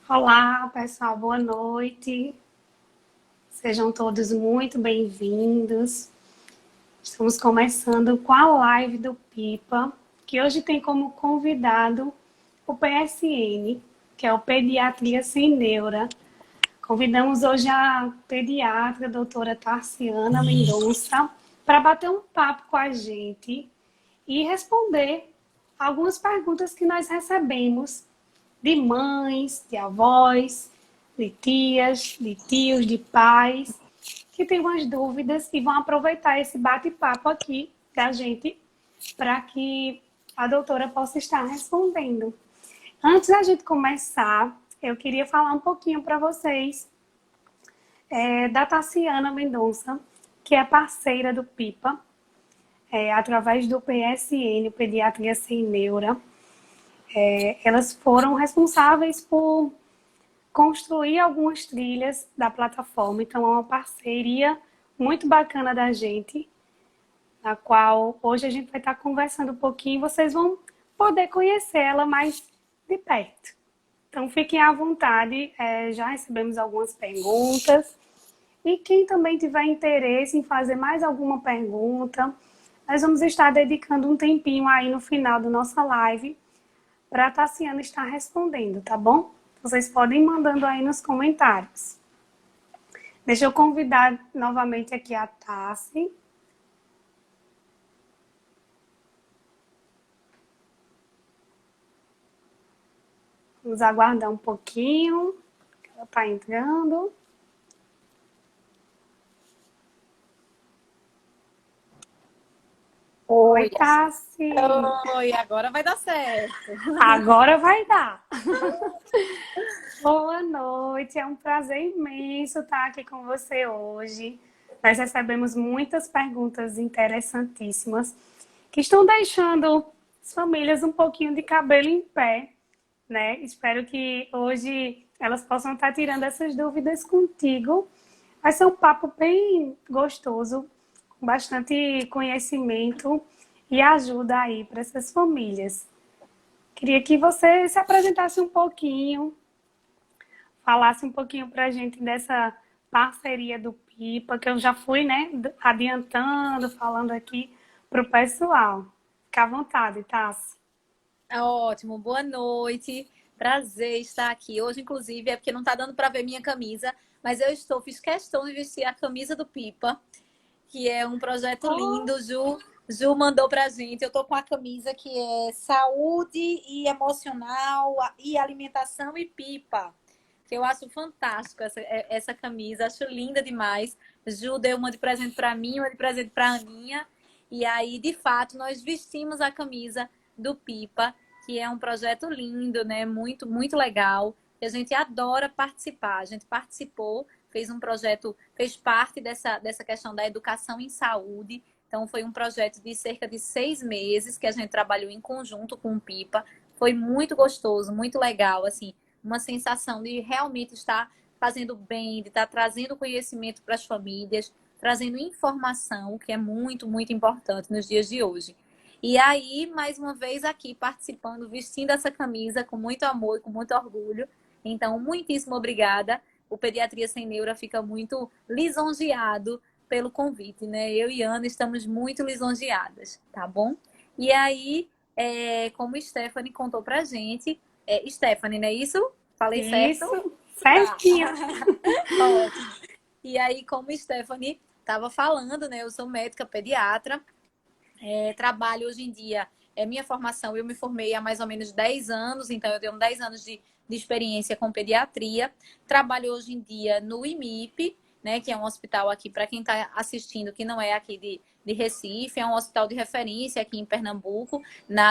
Olá, pessoal, boa noite. Sejam todos muito bem-vindos. Estamos começando com a live do Pipa, que hoje tem como convidado o PSN, que é o Pediatria Sem Neura. Convidamos hoje a pediatra, a doutora Tarciana Mendonça, para bater um papo com a gente e responder algumas perguntas que nós recebemos de mães, de avós, de tias, de tios, de pais, que têm umas dúvidas e vão aproveitar esse bate-papo aqui da gente para que a doutora possa estar respondendo. Antes da gente começar, eu queria falar um pouquinho para vocês da Tassiana Mendonça, que é parceira do PIPA, através do PSN, Pediatria Sem Neura. Elas foram responsáveis por construir algumas trilhas da plataforma, então é uma parceria muito bacana da gente, na qual hoje a gente vai estar conversando um pouquinho e vocês vão poder conhecer ela mais de perto. Então fiquem à vontade, já recebemos algumas perguntas e quem também tiver interesse em fazer mais alguma pergunta, nós vamos estar dedicando um tempinho aí no final da nossa live para a Tassiana estar respondendo, tá bom? Vocês podem ir mandando aí nos comentários. Deixa eu convidar novamente aqui a Tassi. Vamos aguardar um pouquinho. Ela está entrando. Oi, Tassi. Oi, agora vai dar certo. Agora vai dar. Boa noite, é um prazer imenso estar aqui com você hoje. Nós recebemos muitas perguntas interessantíssimas que estão deixando as famílias um pouquinho de cabelo em pé, né? Espero que hoje elas possam estar tirando essas dúvidas contigo. Vai ser um papo bem gostoso, com bastante conhecimento e ajuda aí para essas famílias. Queria que você se apresentasse um pouquinho, falasse um pouquinho para a gente dessa parceria do Pipa, que eu já fui, né, adiantando, falando aqui para o pessoal. Fica à vontade, Tassi. Ótimo, boa noite. Prazer estar aqui. Hoje, inclusive, é porque não está dando para ver minha camisa, mas fiz questão de vestir a camisa do Pipa, que é um projeto lindo. Ju mandou pra gente. Eu tô com a camisa que é saúde e emocional e alimentação e Pipa, que eu acho fantástico essa camisa, acho linda demais. Ju deu uma de presente para mim, uma de presente para a Aninha. E aí, de fato, nós vestimos a camisa do Pipa, que é um projeto lindo, né? Muito, muito legal. E a gente adora participar. A gente participou, fez um projeto, fez parte dessa questão da educação em saúde. Então, foi um projeto de cerca de 6 meses que a gente trabalhou em conjunto com o Pipa. Foi muito gostoso, muito legal, assim, uma sensação de realmente estar fazendo bem, de estar trazendo conhecimento para as famílias, trazendo informação, que é muito, muito importante nos dias de hoje. E aí, mais uma vez aqui participando, vestindo essa camisa com muito amor e com muito orgulho. Então, muitíssimo obrigada. O Pediatria Sem Neura fica muito lisonjeado pelo convite, né? Eu e Ana estamos muito lisonjeadas, tá bom? E aí, como Stephanie contou pra gente, Stephanie, não é isso? Falei certo? Isso, Tá. certinho. Ótimo. E aí, como Stephanie estava falando, né? Eu sou médica pediatra, trabalho hoje em dia, minha formação, eu me formei há mais ou menos 10 anos, então eu tenho 10 anos de experiência com pediatria. Trabalho hoje em dia no IMIP, né, que é um hospital aqui, para quem está assistindo, que não é aqui de Recife, é um hospital de referência aqui em Pernambuco,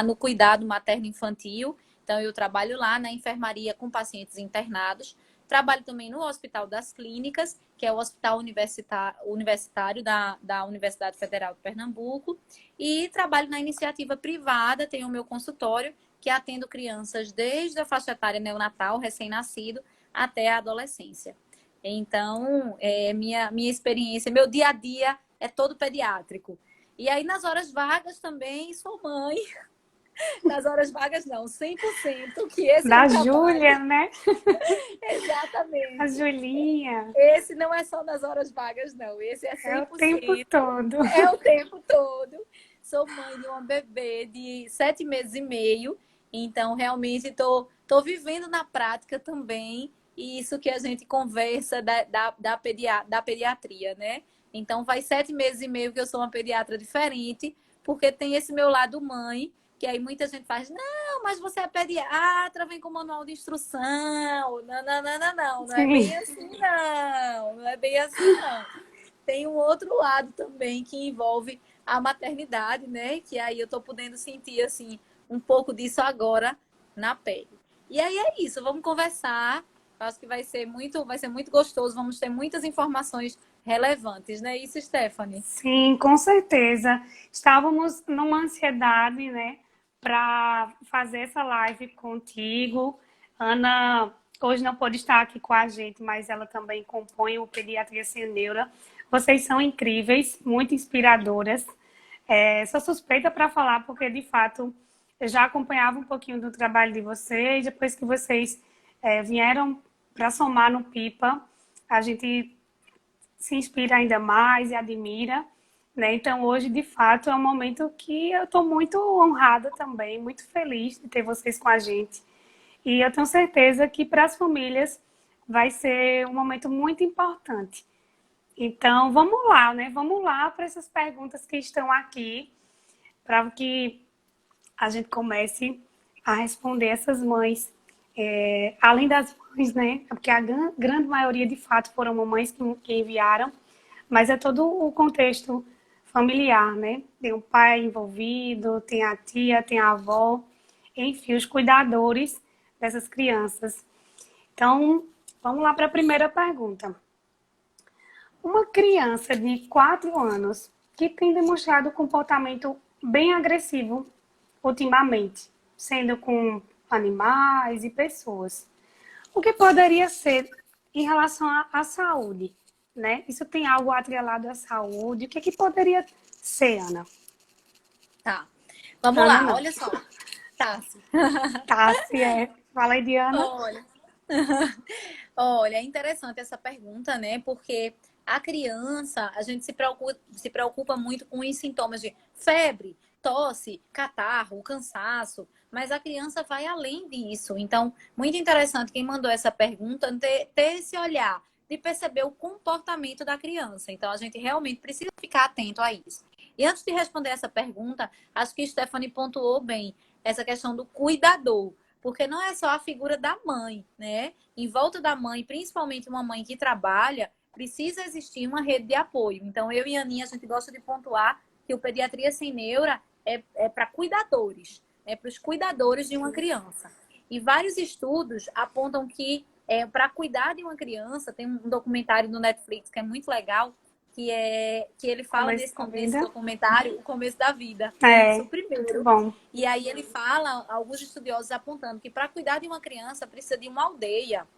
no cuidado materno-infantil. Então, eu trabalho lá na enfermaria com pacientes internados. Trabalho também no Hospital das Clínicas, que é o hospital universitário da Universidade Federal de Pernambuco. E trabalho na iniciativa privada, tenho o meu consultório, que atendo crianças desde a faixa etária neonatal, recém-nascido, até a adolescência. Então, minha experiência, meu dia a dia é todo pediátrico. E aí, nas horas vagas também, sou mãe. Nas horas vagas, não, 100%, que esse é o Da trabalho. Júlia, né? A Exatamente. Julinha. Esse não é só nas horas vagas, não. Esse é É o tempo 100%. todo. É o tempo todo. Sou mãe de uma bebê de 7 meses e meio. Então, realmente, tô vivendo na prática também isso que a gente conversa da pediatria, né? Então, faz 7 meses e meio que eu sou uma pediatra diferente, porque tem esse meu lado mãe, que aí muita gente faz, não, mas você é pediatra, vem com manual de instrução. Não, não, não, não, não. Não é Sim. bem assim, não. Não é bem assim, não. Tem um outro lado também que envolve a maternidade, né? Que aí eu tô podendo sentir, assim, um pouco disso agora na pele. E aí é isso, vamos conversar. Acho que vai ser muito gostoso, vamos ter muitas informações relevantes, né? Isso, Stephanie? Sim, com certeza. Estávamos numa ansiedade, né, para fazer essa live contigo. Ana hoje não pôde estar aqui com a gente, mas ela também compõe o Pediatria Sem Neura. Vocês são incríveis, muito inspiradoras. Sou suspeita para falar, porque de fato eu já acompanhava um pouquinho do trabalho de vocês. Depois que vocês vieram para somar no Pipa, a gente se inspira ainda mais e admira, né? Então, hoje, de fato, é um momento que eu estou muito honrada também, muito feliz de ter vocês com a gente. E eu tenho certeza que para as famílias vai ser um momento muito importante. Então, vamos lá, né? Vamos lá para essas perguntas que estão aqui, para que a gente comece a responder essas mães. Além das mães, né? Porque a grande maioria, de fato, foram mamães que enviaram, mas é todo o contexto familiar, né? Tem o pai envolvido, tem a tia, tem a avó, enfim, os cuidadores dessas crianças. Então, vamos lá para a primeira pergunta. Uma criança de 4 anos que tem demonstrado comportamento bem agressivo ultimamente, sendo com animais e pessoas. O que poderia ser em relação à saúde, né? Isso tem algo atrelado à saúde? O que, que poderia ser, Ana? Tá. Vamos Ana, lá, não. olha só. Tá. Tá, se é. Fala aí, Diana. Olha. Olha, é interessante essa pergunta, né? Porque a criança, a gente se preocupa muito com os sintomas de febre, tosse, catarro, cansaço, mas a criança vai além disso. Então, muito interessante quem mandou essa pergunta ter esse olhar de perceber o comportamento da criança. Então, a gente realmente precisa ficar atento a isso. E antes de responder essa pergunta, acho que Stephanie pontuou bem essa questão do cuidador. Porque não é só a figura da mãe, né? Em volta da mãe, principalmente uma mãe que trabalha, precisa existir uma rede de apoio. Então, eu e a Aninha, a gente gosta de pontuar que o Pediatria Sem Neura é para cuidadores, é para os cuidadores de uma criança. E vários estudos apontam que para cuidar de uma criança, tem um documentário no Netflix que é muito legal, que ele fala Começo da nesse vida. documentário o começo da vida. Isso, É, o muito primeiro. bom. E aí ele fala, alguns estudiosos apontando que para cuidar de uma criança precisa de uma aldeia.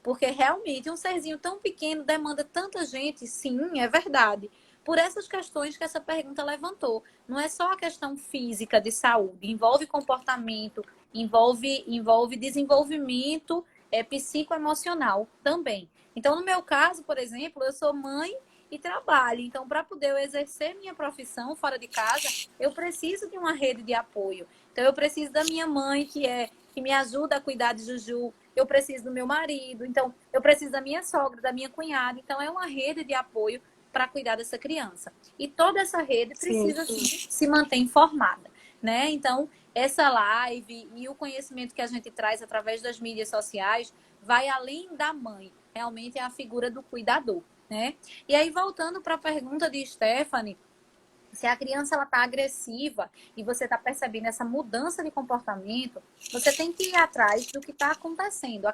Porque realmente um serzinho tão pequeno demanda tanta gente, sim, é verdade. Por essas questões que essa pergunta levantou. Não é só a questão física de saúde, envolve comportamento, envolve desenvolvimento psicoemocional também. Então, no meu caso, por exemplo, eu sou mãe e trabalho. Então, para poder eu exercer minha profissão fora de casa, eu preciso de uma rede de apoio. Então, eu preciso da minha mãe, que me ajuda a cuidar de Juju. Eu preciso do meu marido. Então, eu preciso da minha sogra, da minha cunhada. Então, é uma rede de apoio para cuidar dessa criança. E toda essa rede Sim, precisa, sim, se manter informada, né? Então, essa live e o conhecimento que a gente traz através das mídias sociais vai além da mãe. Realmente é a figura do cuidador, né? E aí, voltando para a pergunta de Stephanie, se a criança ela está agressiva e você está percebendo essa mudança de comportamento, você tem que ir atrás do que está acontecendo.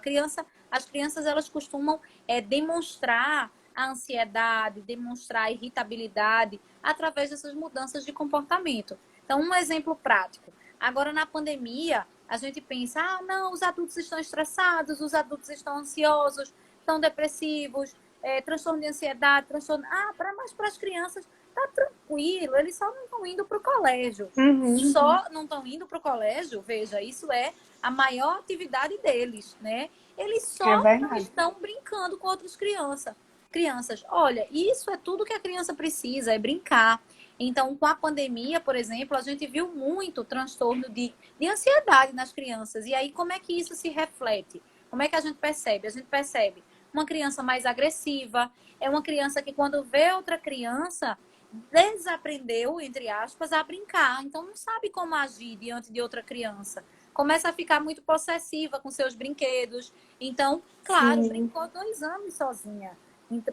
As crianças elas costumam demonstrar a ansiedade, demonstrar a irritabilidade através dessas mudanças de comportamento. Então, um exemplo prático. Agora, na pandemia, a gente pensa, não, os adultos estão estressados, os adultos estão ansiosos, estão depressivos, transtorno de ansiedade, transtorno... mas para as crianças tá tranquilo, eles só não estão indo para o colégio. Uhum. Só não estão indo para o colégio, veja, isso é a maior atividade deles, né? Eles É só não verdade. estão brincando com outras crianças. Olha, isso é tudo que a criança precisa, é brincar. Então, com a pandemia, por exemplo, a gente viu muito transtorno de ansiedade nas crianças. E aí, como é que isso se reflete? Como é que a gente percebe? A gente percebe uma criança mais agressiva, é uma criança que quando vê outra criança, desaprendeu, entre aspas, a brincar. Então, não sabe como agir diante de outra criança. Começa a ficar muito possessiva com seus brinquedos. Então, claro, Sim. brincou 2 anos sozinha.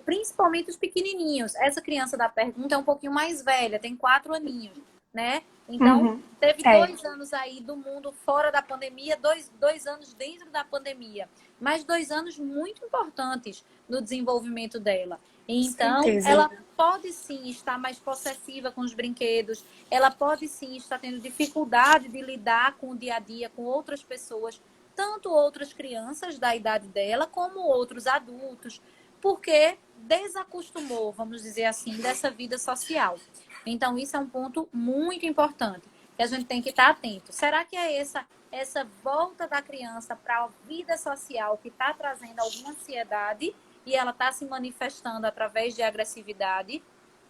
Principalmente os pequenininhos. Essa criança da pergunta é um pouquinho mais velha, tem 4 aninhos, né? Então, Uhum. teve É. 2 anos aí do mundo fora da pandemia, dois anos dentro da pandemia, mas 2 anos muito importantes no desenvolvimento dela. Então, Certeza. ela pode sim estar mais possessiva com os brinquedos, ela pode sim estar tendo dificuldade de lidar com o dia a dia, com outras pessoas, tanto outras crianças da idade dela, como outros adultos, porque desacostumou, vamos dizer assim, dessa vida social. Então, isso é um ponto muito importante, que a gente tem que estar atento. Será que é essa volta da criança para a vida social que está trazendo alguma ansiedade e ela está se manifestando através de agressividade?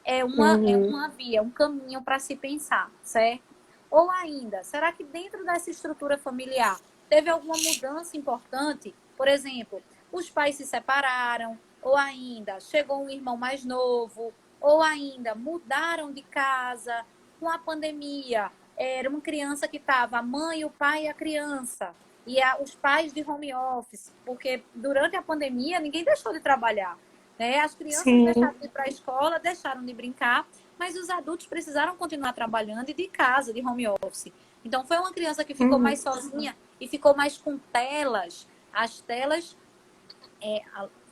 É Uhum. uma via, um caminho para se pensar, certo? Ou ainda, será que dentro dessa estrutura familiar teve alguma mudança importante? Por exemplo, os pais se separaram, ou ainda chegou um irmão mais novo, ou ainda mudaram de casa com a pandemia. Era uma criança que estava a mãe, o pai e a criança. E os pais de home office, porque durante a pandemia ninguém deixou de trabalhar. Né? As crianças Sim. deixaram de ir para a escola, deixaram de brincar, mas os adultos precisaram continuar trabalhando e de casa, de home office. Então, foi uma criança que ficou Uhum. mais sozinha e ficou mais com telas. As telas.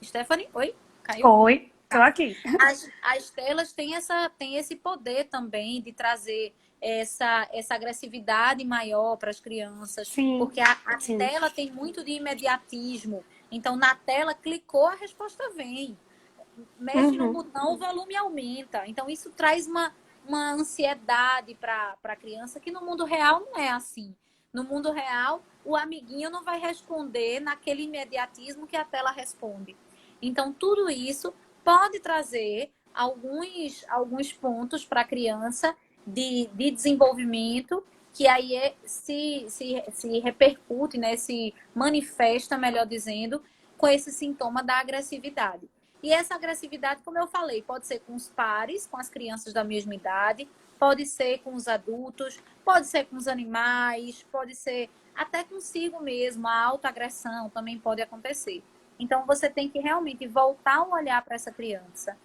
Stephanie, oi? Caiu? Oi, tô Tá. aqui. As telas têm esse poder também de trazer essa agressividade maior para as crianças, Sim, porque a sim. tela tem muito de imediatismo. Então, na tela, clicou, a resposta vem. Mexe no Uhum. botão, o volume aumenta. Então, isso traz uma ansiedade para a criança que no mundo real não é assim. No mundo real, o amiguinho não vai responder naquele imediatismo que a tela responde. Então, tudo isso pode trazer alguns pontos para a criança de desenvolvimento que aí se repercute, né, se manifesta, melhor dizendo, com esse sintoma da agressividade. E essa agressividade, como eu falei, pode ser com os pares, com as crianças da mesma idade, pode ser com os adultos, pode ser com os animais, pode ser até consigo mesmo. A autoagressão também pode acontecer. Então, você tem que realmente voltar o olhar para essa criança,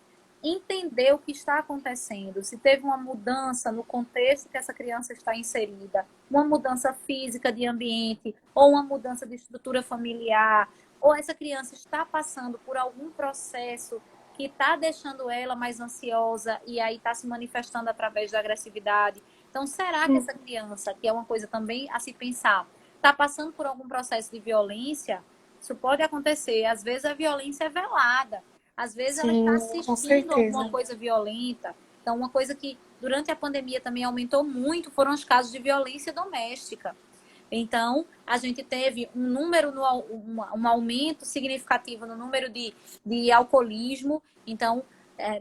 entender o que está acontecendo, se teve uma mudança no contexto que essa criança está inserida, uma mudança física de ambiente, ou uma mudança de estrutura familiar, ou essa criança está passando por algum processo que está deixando ela mais ansiosa e aí está se manifestando através da agressividade. Então, será que essa criança, que é uma coisa também a se pensar, está passando por algum processo de violência? Isso pode acontecer. Às vezes a violência é velada. Às vezes ela está Sim, com assistindo alguma certeza. coisa violenta. Então, uma coisa que durante a pandemia também aumentou muito foram os casos de violência doméstica. Então, a gente teve um número, um aumento significativo no número de alcoolismo. Então,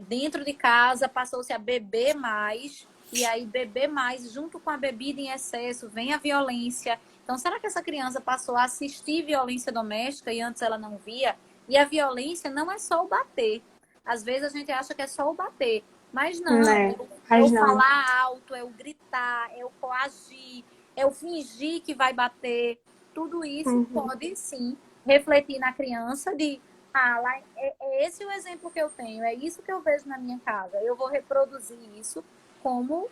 dentro de casa, passou-se a beber mais. E aí, beber mais, junto com a bebida em excesso, vem a violência. Então, será que essa criança passou a assistir violência doméstica e antes ela não via? E a violência não é só o bater. Às vezes a gente acha que é só o bater. Mas não, Né? é o Mas não. falar alto, é o gritar, é o coagir, é o fingir que vai bater. Tudo isso Uhum. pode sim refletir na criança de lá é esse o exemplo que eu tenho, é isso que eu vejo na minha casa. Eu vou reproduzir isso como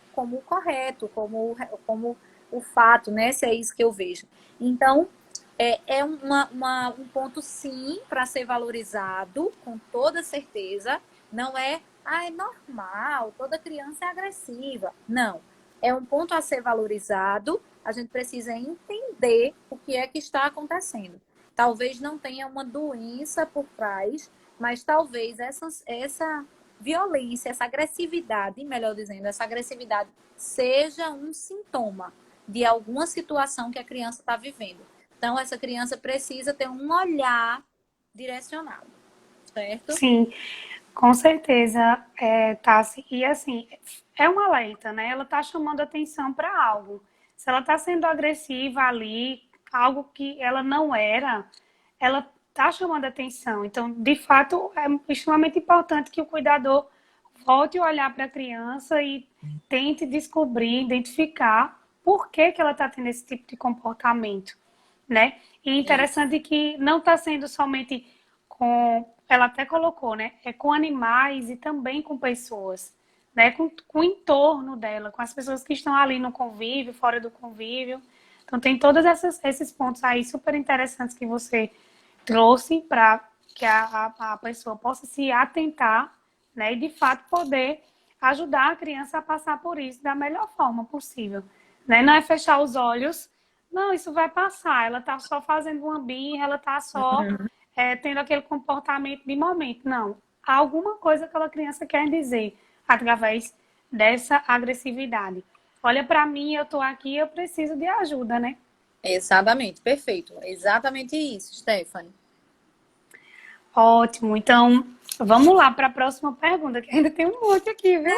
correto, como o fato, né? Se é isso que eu vejo. Então, é um ponto, sim, para ser valorizado, com toda certeza. Não é, é normal, toda criança é agressiva. Não. É um ponto a ser valorizado. A gente precisa entender o que é que está acontecendo. Talvez não tenha uma doença por trás, mas talvez violência, essa agressividade, melhor dizendo, essa agressividade seja um sintoma de alguma situação que a criança está vivendo. Então, essa criança precisa ter um olhar direcionado, certo? Sim, com certeza, Tassi. E assim, é um alerta, né? Ela está chamando atenção para algo. Se ela está sendo agressiva ali, algo que ela não era, ela está chamando atenção. Então, de fato, é extremamente importante que o cuidador volte a olhar para a criança e tente descobrir, identificar por que que ela está tendo esse tipo de comportamento, né? E Isso. interessante que não está sendo somente com, ela até colocou, né? É com animais e também com pessoas, né? Com o entorno dela, com as pessoas que estão ali no convívio, fora do convívio. Então tem todos esses pontos aí super interessantes que você trouxe para que a pessoa possa se atentar, né? E de fato poder ajudar a criança a passar por isso da melhor forma possível, né? Não é fechar os olhos, não, isso vai passar. Ela está só fazendo uma birra, ela está só tendo aquele comportamento de momento. Não, há alguma coisa que aquela criança quer dizer através dessa agressividade. Olha para mim, eu estou aqui, eu preciso de ajuda, né? Exatamente, perfeito. Exatamente isso, Stephanie. Ótimo. Então, vamos lá para a próxima pergunta, que ainda tem um monte aqui, viu?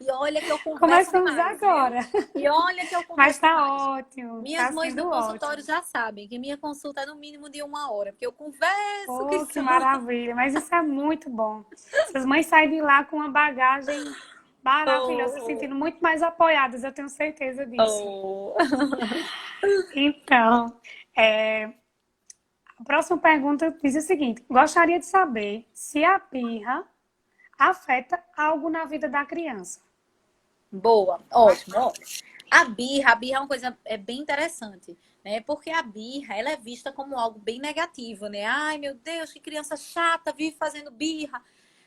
E olha que eu converso Começamos demais, viu? agora. E olha que eu Mas converso demais. tá ótimo, Minhas tá mães do sendo consultório ótimo. já sabem que minha consulta é no mínimo de 1 hora, porque eu converso que Oh, que só. maravilha. Mas isso é muito bom. Essas mães saem de lá com uma bagagem maravilhosa, se Oh, sentindo muito mais apoiadas, eu tenho certeza disso. oh. Então, a próxima pergunta diz o seguinte: gostaria de saber se a birra afeta algo na vida da criança. Boa, ótimo, olha. A birra é uma coisa bem interessante, né? Porque a birra, ela é vista como algo bem negativo, né? Ai, meu Deus, que criança chata, vive fazendo birra.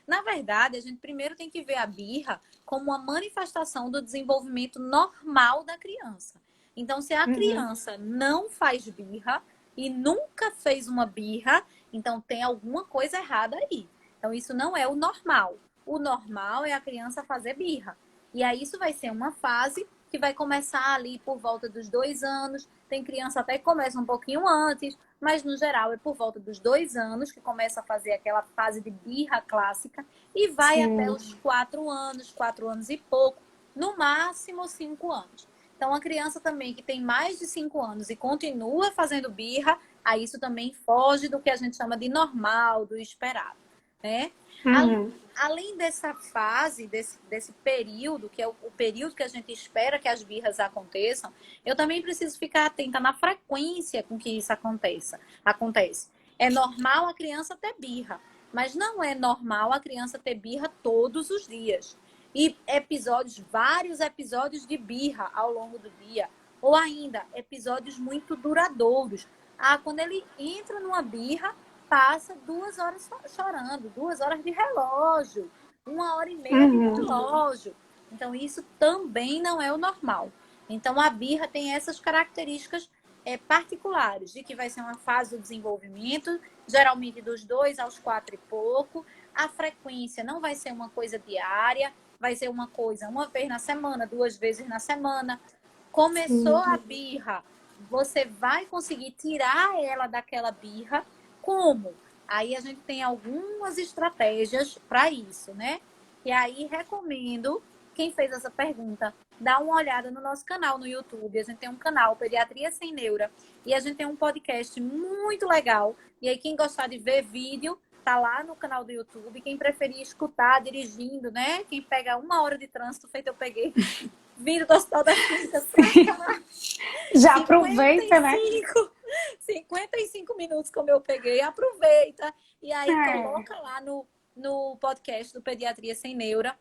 Na verdade, a gente primeiro tem que ver a birra como uma manifestação do desenvolvimento normal da criança. Então, se a Uhum, criança não faz birra e nunca fez uma birra, então tem alguma coisa errada aí. Então, isso não é o normal. O normal é a criança fazer birra. E aí isso vai ser uma fase que vai começar ali por volta dos 2 anos. Tem criança até que começa um pouquinho antes, mas no geral é por volta dos 2 anos que começa a fazer aquela fase de birra clássica e vai até sim. os 4 anos, 4 anos e pouco, no máximo 5 anos. Então, a criança também que tem mais de 5 anos e continua fazendo birra, aí isso também foge do que a gente chama de normal, do esperado, né? Uhum, Além dessa fase, desse período, que é o período que a gente espera que as birras aconteçam, eu também preciso ficar atenta na frequência com que isso acontece. É normal a criança ter birra, mas não é normal a criança ter birra todos os dias. E vários episódios de birra ao longo do dia, ou ainda episódios muito duradouros. Ah, quando ele entra numa birra, passa 2 horas chorando, 2 horas de relógio, 1 hora e meia de uhum, relógio. Então, isso também não é o normal. Então, a birra tem essas características particulares, de que vai ser uma fase do desenvolvimento, geralmente dos 2 aos 4 e pouco. A frequência não vai ser uma coisa diária, vai ser uma coisa 1 vez na semana, 2 vezes na semana. Começou sim. a birra, você vai conseguir tirar ela daquela birra. Como? Aí a gente tem algumas estratégias para isso, né? E aí recomendo, quem fez essa pergunta, dá uma olhada no nosso canal no YouTube. A gente tem um canal, Pediatria Sem Neura, e a gente tem um podcast muito legal. E aí quem gostar de ver vídeo, tá lá no canal do YouTube. Quem preferir escutar dirigindo, né? Quem pega 1 hora de trânsito, feito eu peguei, vindo do Hospital das Clínicas pra cá, Já cinquenta e aproveita, né? cinco 55 minutos como eu peguei, aproveita e aí É, coloca lá no podcast do Pediatria Sem Neura.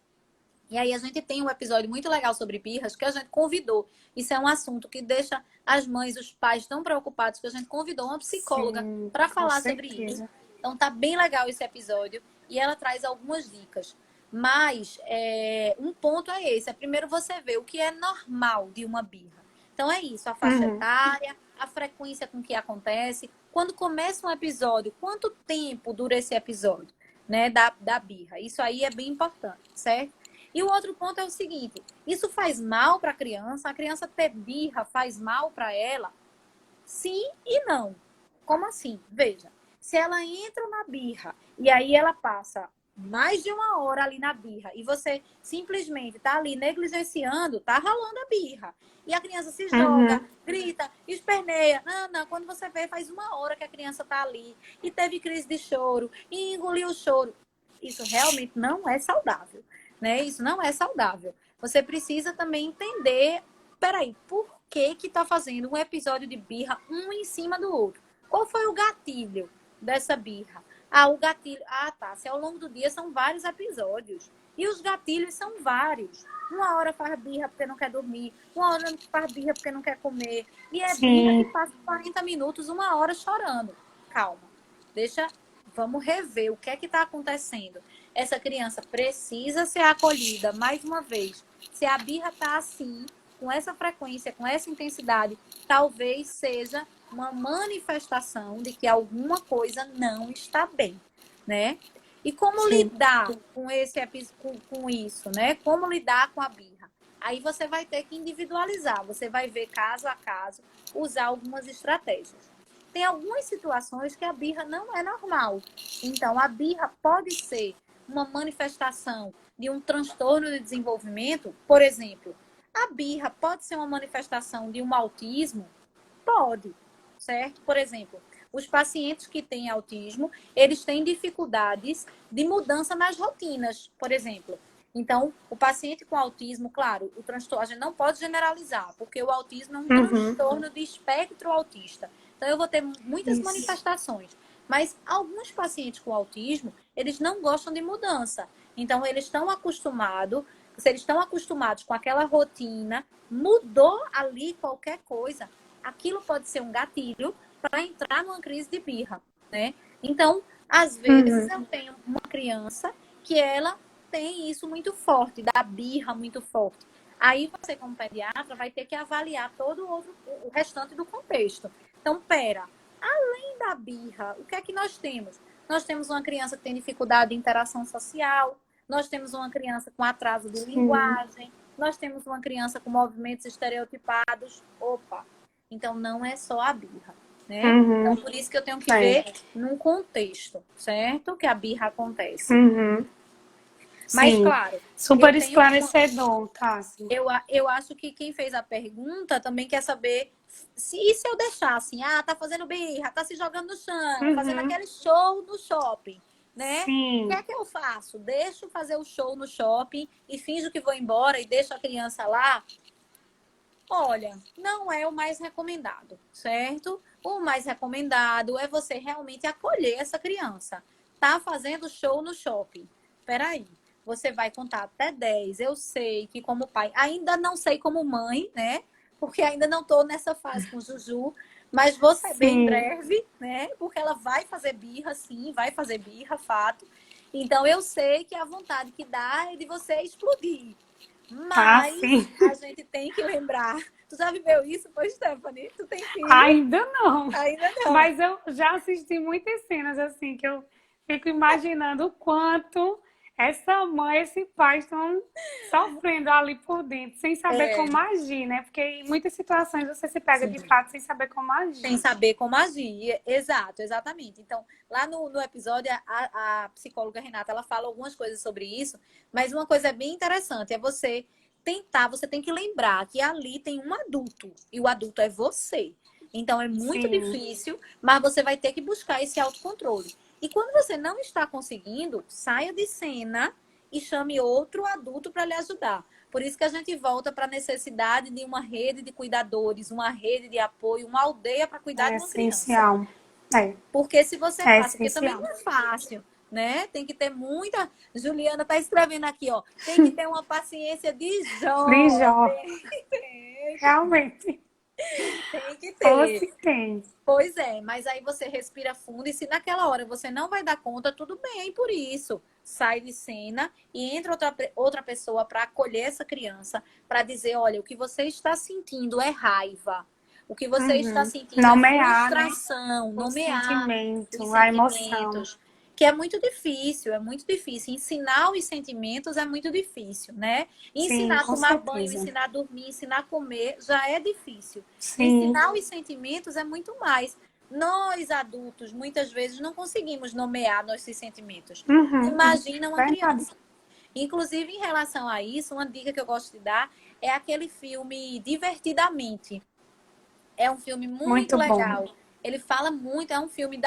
E aí a gente tem um episódio muito legal sobre birras que a gente convidou. Isso é um assunto que deixa as mães, os pais tão preocupados que a gente convidou uma psicóloga sim, para com falar sobre isso. certeza. Então tá bem legal esse episódio e ela traz algumas dicas. Mas um ponto é esse: primeiro você vê o que é normal de uma birra. Então é isso, a faixa Uhum, etária, a frequência com que acontece, quando começa um episódio, quanto tempo dura esse episódio? né, da birra. Isso aí é bem importante, certo? E o outro ponto é o seguinte, isso faz mal para a criança ter birra faz mal para ela? Sim e não. Como assim? Veja, se ela entra na birra e aí ela passa mais de uma hora ali na birra e você simplesmente tá ali negligenciando, tá rolando a birra. E a criança se joga, Uhum. grita, esperneia. Não, quando você vê, faz uma hora que a criança tá ali e teve crise de choro e engoliu o choro. Isso realmente não é saudável, né? Isso não é saudável. Você precisa também entender, peraí, por que tá fazendo um episódio de birra um em cima do outro? Qual foi o gatilho dessa birra? O gatilho. Tá. Se ao longo do dia são vários episódios. E os gatilhos são vários. Uma hora faz birra porque não quer dormir. Uma hora faz birra porque não quer comer. E é birra que Sim, passa 40 minutos, uma hora chorando. Calma. Vamos rever o que é que está acontecendo. Essa criança precisa ser acolhida, mais uma vez. Se a birra está assim, com essa frequência, com essa intensidade, talvez seja uma manifestação de que alguma coisa não está bem, né? E como sim. lidar com isso, né? Como lidar com a birra? Aí você vai ter que individualizar, você vai ver caso a caso, usar algumas estratégias. Tem algumas situações que a birra não é normal. Então, a birra pode ser uma manifestação de um transtorno de desenvolvimento, por exemplo, a birra pode ser uma manifestação de um autismo? Pode, certo? Por exemplo, os pacientes que têm autismo, eles têm dificuldades de mudança nas rotinas, por exemplo. Então, o paciente com autismo, claro, o transtorno, a gente não pode generalizar, porque o autismo é um Uhum. transtorno de espectro autista. Então, eu vou ter muitas Isso. manifestações. Mas alguns pacientes com autismo, eles não gostam de mudança. Então, eles estão acostumados, se eles estão acostumados com aquela rotina, mudou ali qualquer coisa, aquilo pode ser um gatilho para entrar numa crise de birra, né? Então, às vezes Uhum. eu tenho uma criança que ela tem isso muito forte, da birra muito forte. Aí você, como pediatra, vai ter que avaliar todo o restante do contexto. Então, além da birra, o que é que nós temos? Nós temos uma criança que tem dificuldade de interação social, nós temos uma criança com atraso de Sim. linguagem, nós temos uma criança com movimentos estereotipados. Opa! Então, não é só a birra, né? Então, Uhum. por isso que eu tenho que É. ver num contexto, certo? Que a birra acontece. Uhum. Mas, Sim. claro, eu Super tenho uma... esclarecedor, tá? Sim. Eu acho que quem fez a pergunta também quer saber e se eu deixar assim, tá fazendo birra, tá se jogando no chão, fazendo Uhum. aquele show no shopping, né? O que Sim. é que eu faço? Deixo fazer o show no shopping e finjo que vou embora e deixo a criança lá? Olha, não é o mais recomendado, certo? O mais recomendado é você realmente acolher essa criança. Tá fazendo show no shopping. Peraí, você vai contar até 10. Eu sei que como pai, ainda não sei como mãe, né? Porque ainda não tô nessa fase com Juju, mas vou saber em Sim. breve, né? Porque ela vai fazer birra, sim, vai fazer birra, fato. Então eu sei que a vontade que dá é de você explodir. Ah, Mas sim. a gente tem que lembrar. Tu já viveu isso, pois, Stephanie? Tu tem filho? Ainda não. Ainda não. Mas eu já assisti muitas cenas assim que eu fico imaginando o quanto essa mãe, esse pai estão sofrendo ali por dentro, sem saber É, como agir, né? Porque em muitas situações você se pega de sim. fato sem saber como Sem agir. saber como agir. Exato, exatamente. Então, lá no episódio, a psicóloga Renata, ela fala algumas coisas sobre isso, mas uma coisa bem interessante é você tem que lembrar que ali tem um adulto, e o adulto é você. Então, é muito Sim, difícil, mas você vai ter que buscar esse autocontrole. E quando você não está conseguindo, saia de cena e chame outro adulto para lhe ajudar. Por isso que a gente volta para a necessidade de uma rede de cuidadores, uma rede de apoio, uma aldeia para cuidar é de uma criança. essencial. É, Porque se você é passa, porque também essencial. não é fácil, né? Tem que ter muita. Juliana está escrevendo aqui, ó. Tem que ter uma paciência de Jó. Frijó, Tem, realmente. tem que Ou ter. se tem. Pois é, mas aí você respira fundo e se naquela hora você não vai dar conta, tudo bem por isso. Sai de cena e entra outra pessoa para acolher essa criança, para dizer, olha, o que você está sentindo é raiva. O que você está Uhum. sentindo é Nomear, né? frustração, O nomear os sentimento, a emoção. sentimentos. que é muito difícil, é muito difícil. Ensinar os sentimentos é muito difícil, né? Sim, Ensinar a com tomar banho, certeza. ensinar a dormir, ensinar a comer já é difícil. Sim. Ensinar os sentimentos é muito mais. Nós, adultos, muitas vezes não conseguimos nomear nossos sentimentos. Uhum. Imagina uma Verdade. criança. Inclusive, em relação a isso, uma dica que eu gosto de dar é aquele filme Divertidamente. É um filme muito Muito bom. legal. Ele fala muito, é um filme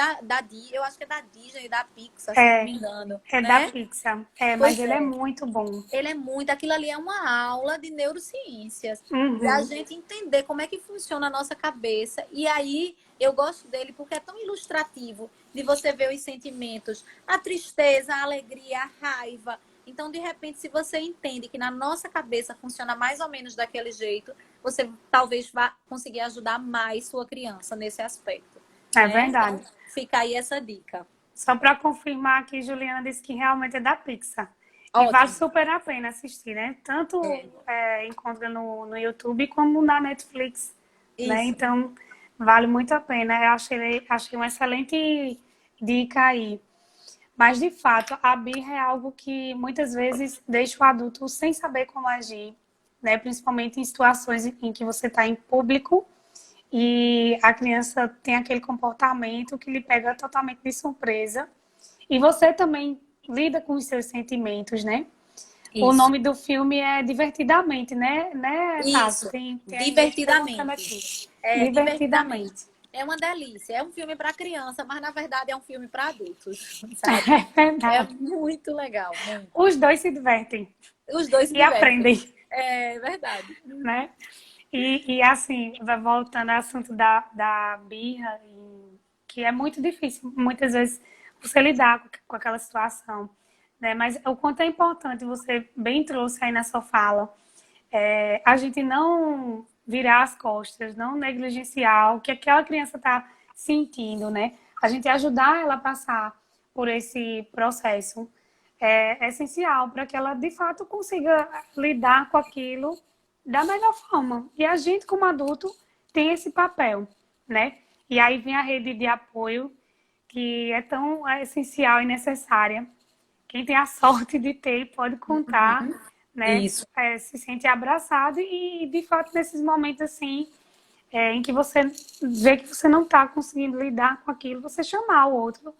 eu acho que é da Disney, da Pixar, se eu não É, me engano, é da né? Pixar. É, mas Pois ele é é, muito bom. ele é muito, aquilo ali é uma aula de neurociências, da Uhum. gente entender como é que funciona a nossa cabeça. E aí eu gosto dele porque é tão ilustrativo de você ver os sentimentos, a tristeza, a alegria, a raiva. Então, de repente, se você entende que na nossa cabeça funciona mais ou menos daquele jeito, você talvez vá conseguir ajudar mais sua criança nesse aspecto, É né? Então, verdade. fica aí essa dica. Só para confirmar aqui, Juliana disse que realmente é da Pixar. E vale Ótimo. super a pena assistir, né? Tanto É, encontra no YouTube como na Netflix, né? isso. Então, vale muito a pena. Eu achei uma excelente dica aí. Mas, de fato, a birra é algo que muitas vezes deixa o adulto sem saber como agir, né? Principalmente em situações em que você está em público e a criança tem aquele comportamento que lhe pega totalmente de surpresa. E você também lida com os seus sentimentos, né? O Isso. nome do filme é Divertidamente, né, Tassi? Isso. Tem aí mesmo, estou mostrando Divertidamente. aqui. É, divertidamente. Divertidamente. É uma delícia. É um filme para criança, mas na verdade é um filme para adultos, sabe? É É verdade. muito legal, muito. Os dois se divertem Os dois se e divertem. aprendem, É verdade. né? E assim, voltando ao assunto da birra, que é muito difícil, muitas vezes, você lidar com aquela situação, né? Mas o quanto é importante, você bem trouxe aí na sua fala, a gente não virar as costas, não negligenciar o que aquela criança está sentindo, né? A gente ajudar ela a passar por esse processo é essencial para que ela, de fato, consiga lidar com aquilo da melhor forma. E a gente, como adulto, tem esse papel, né? E aí vem a rede de apoio, que é tão essencial e necessária. Quem tem a sorte de ter pode contar, né? Isso. Se sente abraçado e, de fato, nesses momentos assim, em que você vê que você não está conseguindo lidar com aquilo, você chamar o outro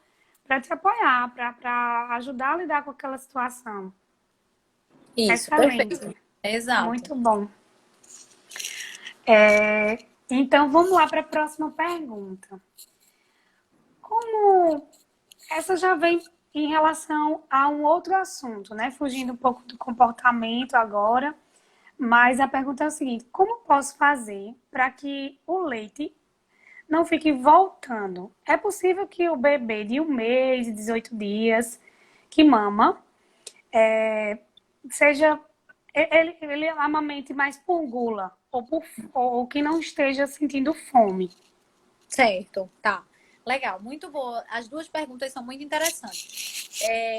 para te apoiar, para ajudar a lidar com aquela situação. Isso, Excelente, perfeito. Exato. muito bom. Então, vamos lá para a próxima pergunta. Como essa já vem em relação a um outro assunto, né? Fugindo um pouco do comportamento agora, mas a pergunta é o seguinte: como posso fazer para que o leite não fique voltando? É possível que o bebê de 1 mês e 18 dias que mama seja ele amamente mais por gula ou que não esteja sentindo fome? Certo, tá. Legal, muito boa. As duas perguntas são muito interessantes.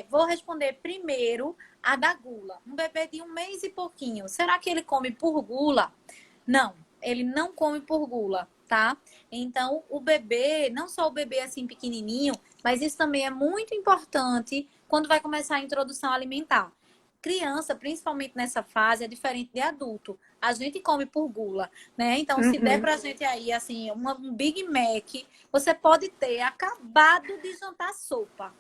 Vou responder primeiro a da gula. Um bebê de 1 mês e pouquinho, será que ele come por gula? Não, ele não come por gula, tá? Então, o bebê, não só o bebê assim pequenininho, mas isso também é muito importante quando vai começar a introdução alimentar. Criança, principalmente nessa fase, é diferente de adulto. A gente come por gula, né? Então, se der Uhum. pra gente aí, assim, um Big Mac, você pode ter acabado de jantar sopa.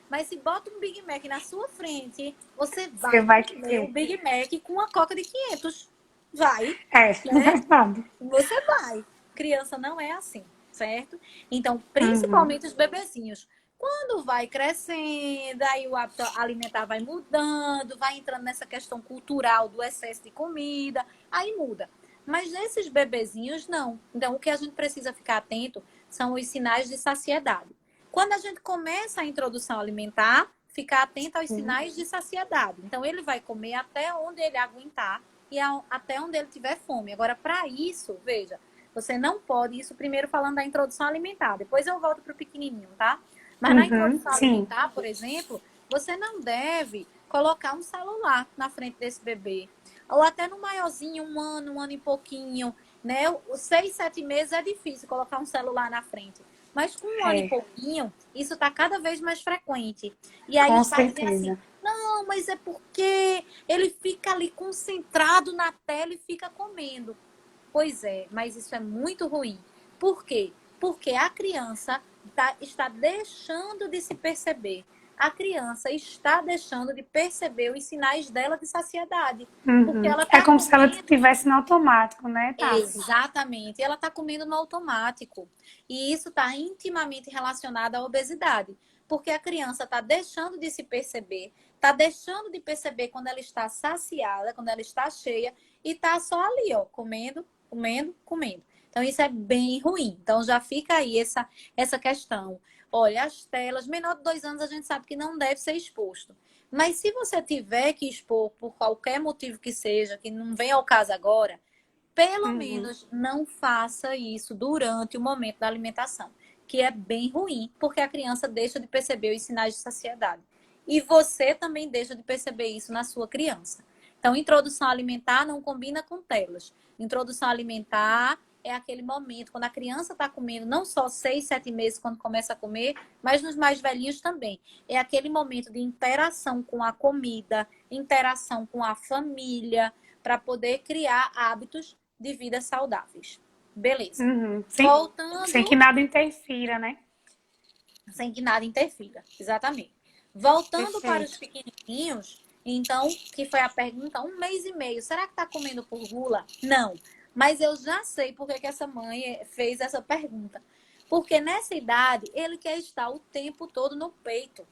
Mas se bota um Big Mac na sua frente, você Você vai vai comer o querer. Big Mac com uma coca de 500. Vai, É, né? verdade. Você vai. Criança não é assim, certo? Então, Uhum. principalmente os bebezinhos. Quando vai crescendo, aí o hábito alimentar vai mudando, vai entrando nessa questão cultural do excesso de comida, aí muda. Mas nesses bebezinhos, não. Então, o que a gente precisa ficar atento são os sinais de saciedade. Quando a gente começa a introdução alimentar, ficar atento aos Sim. sinais de saciedade. Então, ele vai comer até onde ele aguentar e até onde ele tiver fome. Agora, para isso, veja, você não pode, isso primeiro falando da introdução alimentar, depois eu volto para o pequenininho, tá? Mas na Uhum. introdução Sim. alimentar, por exemplo, você não deve colocar um celular na frente desse bebê. Ou até no maiorzinho, 1 ano e pouquinho, né? Os 6, 7 meses é difícil colocar um celular na frente. Mas com um ano e É, pouquinho, isso está cada vez mais frequente. E aí com os pais dizem assim, certeza. não, mas é porque ele fica ali concentrado na tela e fica comendo. Pois é, mas isso é muito ruim. Por quê? Porque a criança está deixando de se perceber. A criança está deixando de perceber os sinais dela de saciedade. Porque Uhum. ela É está como se ela comendo. estivesse no automático, né, Tassi? Exatamente. Ela está comendo no automático. E isso está intimamente relacionado à obesidade. Porque a criança está deixando de se perceber, está deixando de perceber quando ela está saciada, quando ela está cheia, e está só ali, ó, comendo, comendo, comendo. Então, isso é bem ruim. Então, já fica aí essa questão. Olha, as telas, menor de 2 anos, a gente sabe que não deve ser exposto. Mas se você tiver que expor por qualquer motivo que seja, que não vem ao caso agora, pelo Uhum. menos não faça isso durante o momento da alimentação, que é bem ruim, porque a criança deixa de perceber os sinais de saciedade. E você também deixa de perceber isso na sua criança. Então, introdução alimentar não combina com telas. Introdução alimentar é aquele momento quando a criança está comendo, não só 6, 7 meses quando começa a comer, mas nos mais velhinhos também. É aquele momento de interação com a comida, interação com a família, para poder criar hábitos de vida saudáveis. Beleza. Uhum. Sem que Voltando, nada interfira, né? sem que nada interfira. Exatamente. Voltando para os Perfeito. pequenininhos, então, que foi a pergunta, 1 mês e meio, será que está comendo por gula? Não. Mas eu já sei por que essa mãe fez essa pergunta. Porque nessa idade, ele quer estar o tempo todo no peito.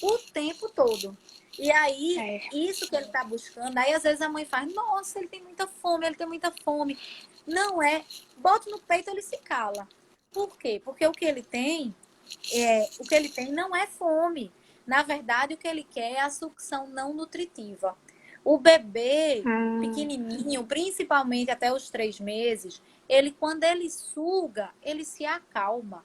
O tempo todo. E aí, É. isso que ele está buscando, aí às vezes a mãe faz, nossa, ele tem muita fome, ele tem muita fome. Não é, bota no peito, ele se cala. Por quê? Porque o que ele tem não é fome. Na verdade, o que ele quer é a sucção não nutritiva. O bebê Hum, pequenininho, principalmente até os 3 meses, quando ele suga, ele se acalma.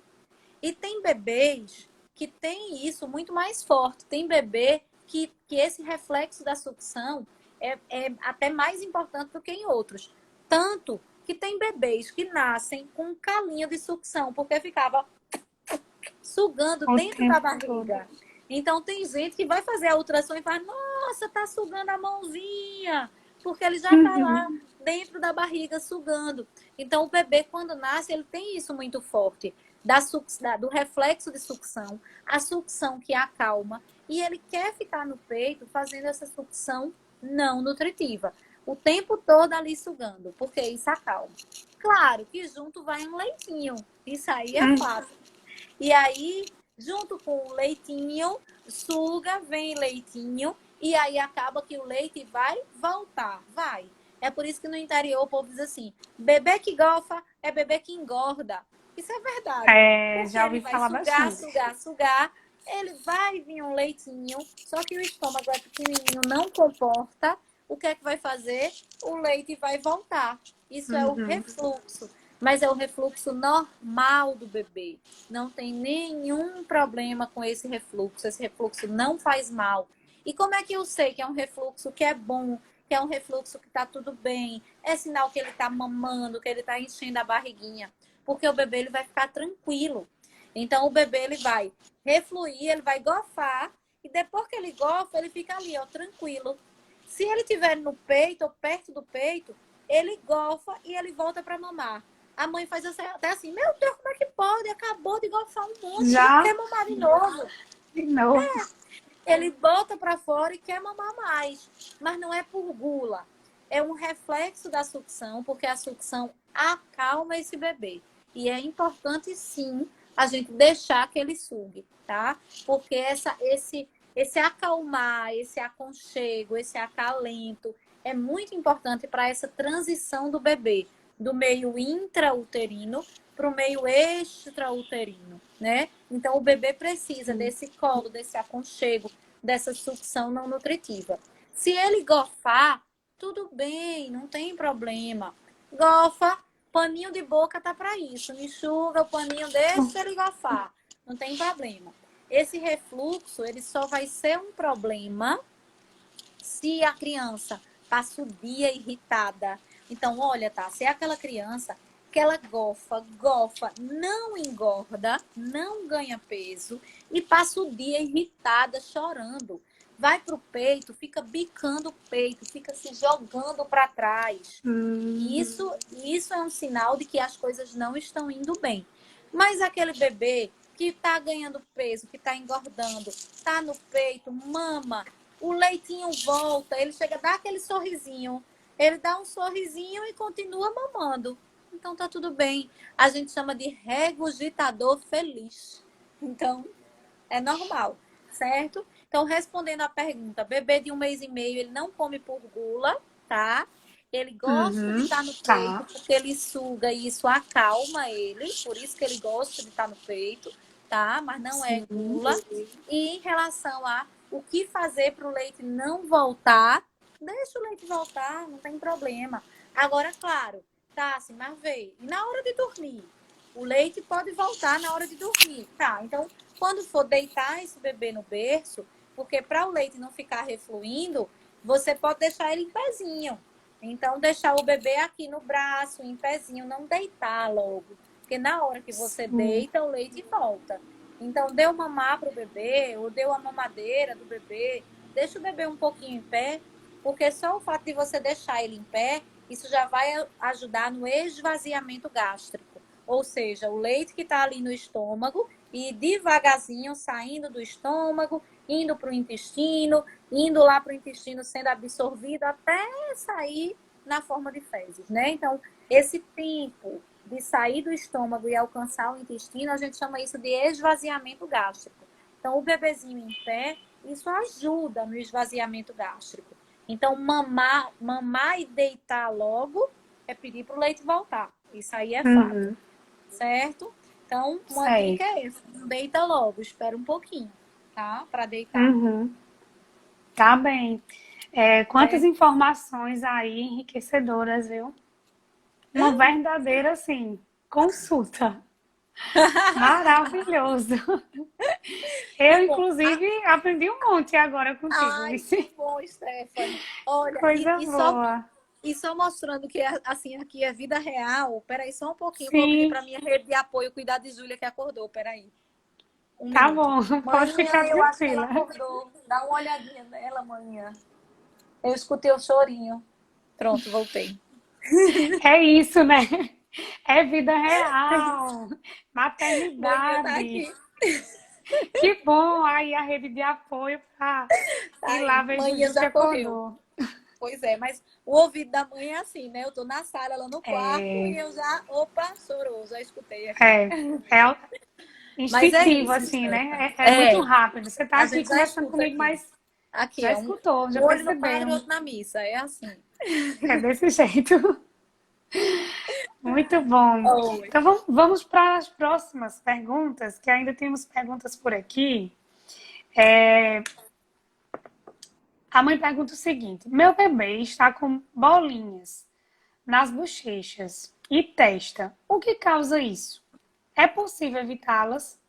E tem bebês que têm isso muito mais forte. Tem bebê que esse reflexo da sucção é até mais importante do que em outros. Tanto que tem bebês que nascem com um calinho de sucção, porque ficava sugando o dentro da tempo todo. barriga. Então, tem gente que vai fazer a ultrassom e fala, nossa, tá sugando a mãozinha, porque ele já tá lá Uhum. dentro da barriga sugando. Então, o bebê, quando nasce, ele tem isso muito forte, do reflexo de sucção, a sucção que acalma, e ele quer ficar no peito fazendo essa sucção não nutritiva. O tempo todo ali sugando, porque isso acalma. Claro que junto vai um leitinho, isso aí é Hum, fato. E aí, junto com o leitinho, suga, vem leitinho, e aí acaba que o leite vai voltar. Vai. É por isso que no interior o povo diz assim: bebê que golfa é bebê que engorda. Isso é verdade. Porque já ele ouvi vai falar sugar, bastante. sugar, sugar. Ele vai vir um leitinho, só que o estômago é pequenininho, não comporta. O que é que vai fazer? O leite vai voltar. Isso é o Uhum. refluxo. Mas é o refluxo normal do bebê. Não tem nenhum problema com esse refluxo. Esse refluxo não faz mal. E como é que eu sei que é um refluxo que é bom, que é um refluxo que está tudo bem? É sinal que ele está mamando, que ele está enchendo a barriguinha. Porque o bebê ele vai ficar tranquilo. Então, o bebê ele vai refluir, ele vai gofar. E depois que ele gofa, ele fica ali, ó, tranquilo. Se ele estiver no peito ou perto do peito, ele gofa e ele volta para mamar. A mãe faz até assim, meu Deus, como é que pode? Acabou de gofar um monte, já Já, quer mamar de novo. de novo. Ele bota para fora e quer mamar mais. Mas não é por gula. É um reflexo da sucção, porque a sucção acalma esse bebê. E é importante, sim, a gente deixar que ele sugue, tá? Porque esse acalmar, esse aconchego, esse acalento é muito importante para essa transição do bebê, do meio intrauterino para o meio extrauterino, né? Então, o bebê precisa Sim. desse colo, desse aconchego, dessa sucção não nutritiva. Se ele gofar, tudo bem, não tem problema. Gofa, paninho de boca tá para isso. Enxuga o paninho, deixa ele gofar. Não tem problema. Esse refluxo, ele só vai ser um problema se a criança passa o dia irritada. Então, olha, tá, se é aquela criança aquela gofa, não engorda, não ganha peso e passa o dia irritada, chorando. Vai pro peito, fica bicando o peito, fica se jogando para trás. E isso é um sinal de que as coisas não estão indo bem. Mas aquele bebê que está ganhando peso, que está engordando, está no peito, mama, o leitinho volta, ele chega a dar aquele sorrisinho, ele dá um sorrisinho e continua mamando. Então tá tudo bem. A gente chama de regurgitador feliz. Então, é normal, certo? Então, respondendo à pergunta, bebê de 1 mês e meio, ele não come por gula, tá? Ele gosta de estar no peito porque ele suga e isso acalma ele, por isso que ele gosta de estar no peito, tá? Mas não é gula. E em relação a o que fazer para o leite não voltar, deixa o leite voltar, não tem problema. Agora, claro, tá assim, mas veio. E na hora de dormir? O leite pode voltar na hora de dormir, tá? Então, quando for deitar esse bebê no berço, porque para o leite não ficar refluindo, você pode deixar ele em pezinho. Então, deixar o bebê aqui no braço, em pezinho, não deitar logo. Porque na hora que você deita, o leite volta. Então, deu mamar para o bebê, ou deu a mamadeira do bebê, deixa o bebê um pouquinho em pé, porque só o fato de você deixar ele em pé, isso já vai ajudar no esvaziamento gástrico. Ou seja, o leite que está ali no estômago e devagarzinho saindo do estômago, indo para o intestino, indo lá para o intestino sendo absorvido até sair na forma de fezes, né? Então, esse tempo de sair do estômago e alcançar o intestino, a gente chama isso de esvaziamento gástrico. Então, o bebezinho em pé, isso ajuda no esvaziamento gástrico. Então, mamar e deitar logo é pedir para o leite voltar. Isso aí é fato, certo? Então, uma dica é essa, não deita logo, espera um pouquinho, tá? Para deitar. Tá bem. Quantas informações aí enriquecedoras, viu? Uma verdadeira, assim, consulta. Maravilhoso. Eu, inclusive, aprendi um monte agora contigo. Ai, que bom, Stephanie. Olha, Coisa boa. E só mostrando que, assim, aqui é vida real. Peraí, só um pouquinho. Vou pedir Sim, para minha rede de apoio cuidar de Júlia, que acordou. Peraí. Um tá minuto. bom. Pode Manhã, ficar eu acho que ela tranquila. acordou. Dá uma olhadinha nela, manhã. Eu escutei o chorinho. Pronto, voltei. É isso, né? É vida real. Manhã tá Maternidade. aqui. Que bom aí a rede de apoio para Tá ir lá aí. ver Manhã Juju que já correu. acordou. Pois é, mas o ouvido da mãe é assim, né? Eu tô na sala, ela no quarto, e É, eu já, opa, chorou, já escutei aqui. é, é Mas é instintivo, isso, assim, Stephanie. né? É muito rápido. Você tá A aqui gente já conversando escuta comigo, aqui. mas Aqui, já é escutou, já um olho no padre e percebeu. outro na missa, é assim. É desse jeito. Muito bom. Oi. Então vamos para as próximas perguntas, que ainda temos perguntas por aqui. A mãe pergunta o seguinte: meu bebê está com bolinhas nas bochechas e testa. O que causa isso? É possível evitá-las?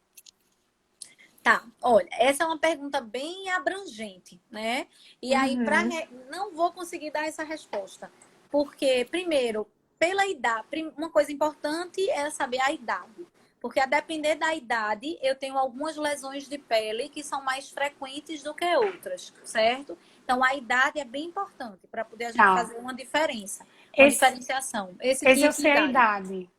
Tá, olha, essa é uma pergunta bem abrangente, né? E aí, não vou conseguir dar essa resposta. Porque, primeiro, pela idade, uma coisa importante é saber a idade. Porque a depender da idade, eu tenho algumas lesões de pele que são mais frequentes do que outras, certo? Então, a idade é bem importante para poder a gente Tá. fazer uma diferença, uma Esse, diferenciação. Esse esse tinha eu que sei a idade? idade.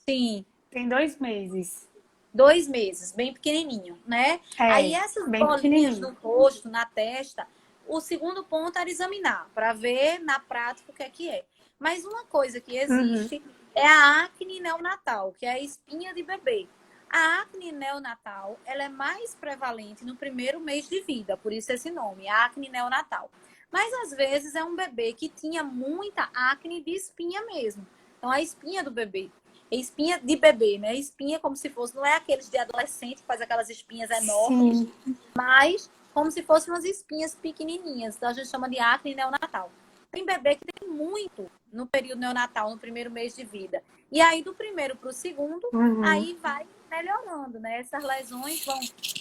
Sim, Tem 2 meses. 2 meses, bem pequenininho, né? Aí É, essas bem bolinhas no pequenininho. rosto, na testa, o segundo ponto era examinar, para ver na prática o que é que é. Mas uma coisa que existe é a acne neonatal, que é a espinha de bebê. A acne neonatal, ela é mais prevalente no primeiro mês de vida, por isso esse nome, acne neonatal. Mas às vezes é um bebê que tinha muita acne de espinha mesmo. Então a espinha do bebê. Espinha de bebê, né? Espinha como se fosse, não é aqueles de adolescente que faz aquelas espinhas enormes, Sim. mas como se fossem umas espinhas pequenininhas. Então a gente chama de acne neonatal. Tem bebê que tem muito no período neonatal, no primeiro mês de vida. E aí do primeiro para o segundo, aí vai melhorando, né? Essas lesões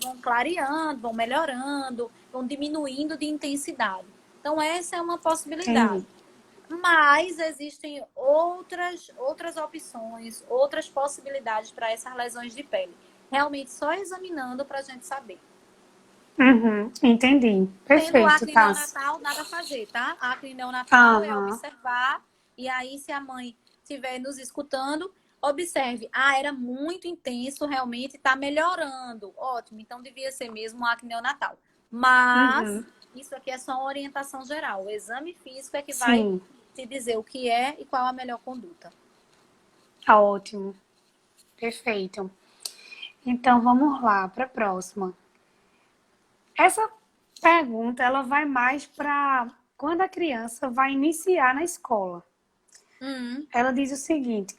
vão clareando, vão melhorando, vão diminuindo de intensidade. Então essa é uma possibilidade. Entendi. Mas existem outras opções, outras possibilidades para essas lesões de pele. Realmente só examinando para a gente saber. Uhum, entendi. Tendo Perfeito, acne Tassi. neonatal, nada a fazer, tá? Acne neonatal é Aham, observar, e aí se a mãe estiver nos escutando, observe. Ah, era muito intenso, realmente está melhorando. Ótimo, então devia ser mesmo acne neonatal. Mas uhum, isso aqui é só uma orientação geral. O exame físico é que vai sim, te dizer o que é e qual a melhor conduta. tá ótimo. Perfeito. Então, vamos lá para a próxima. Essa pergunta, ela vai mais para quando a criança vai iniciar na escola. Hum, Ela diz o seguinte,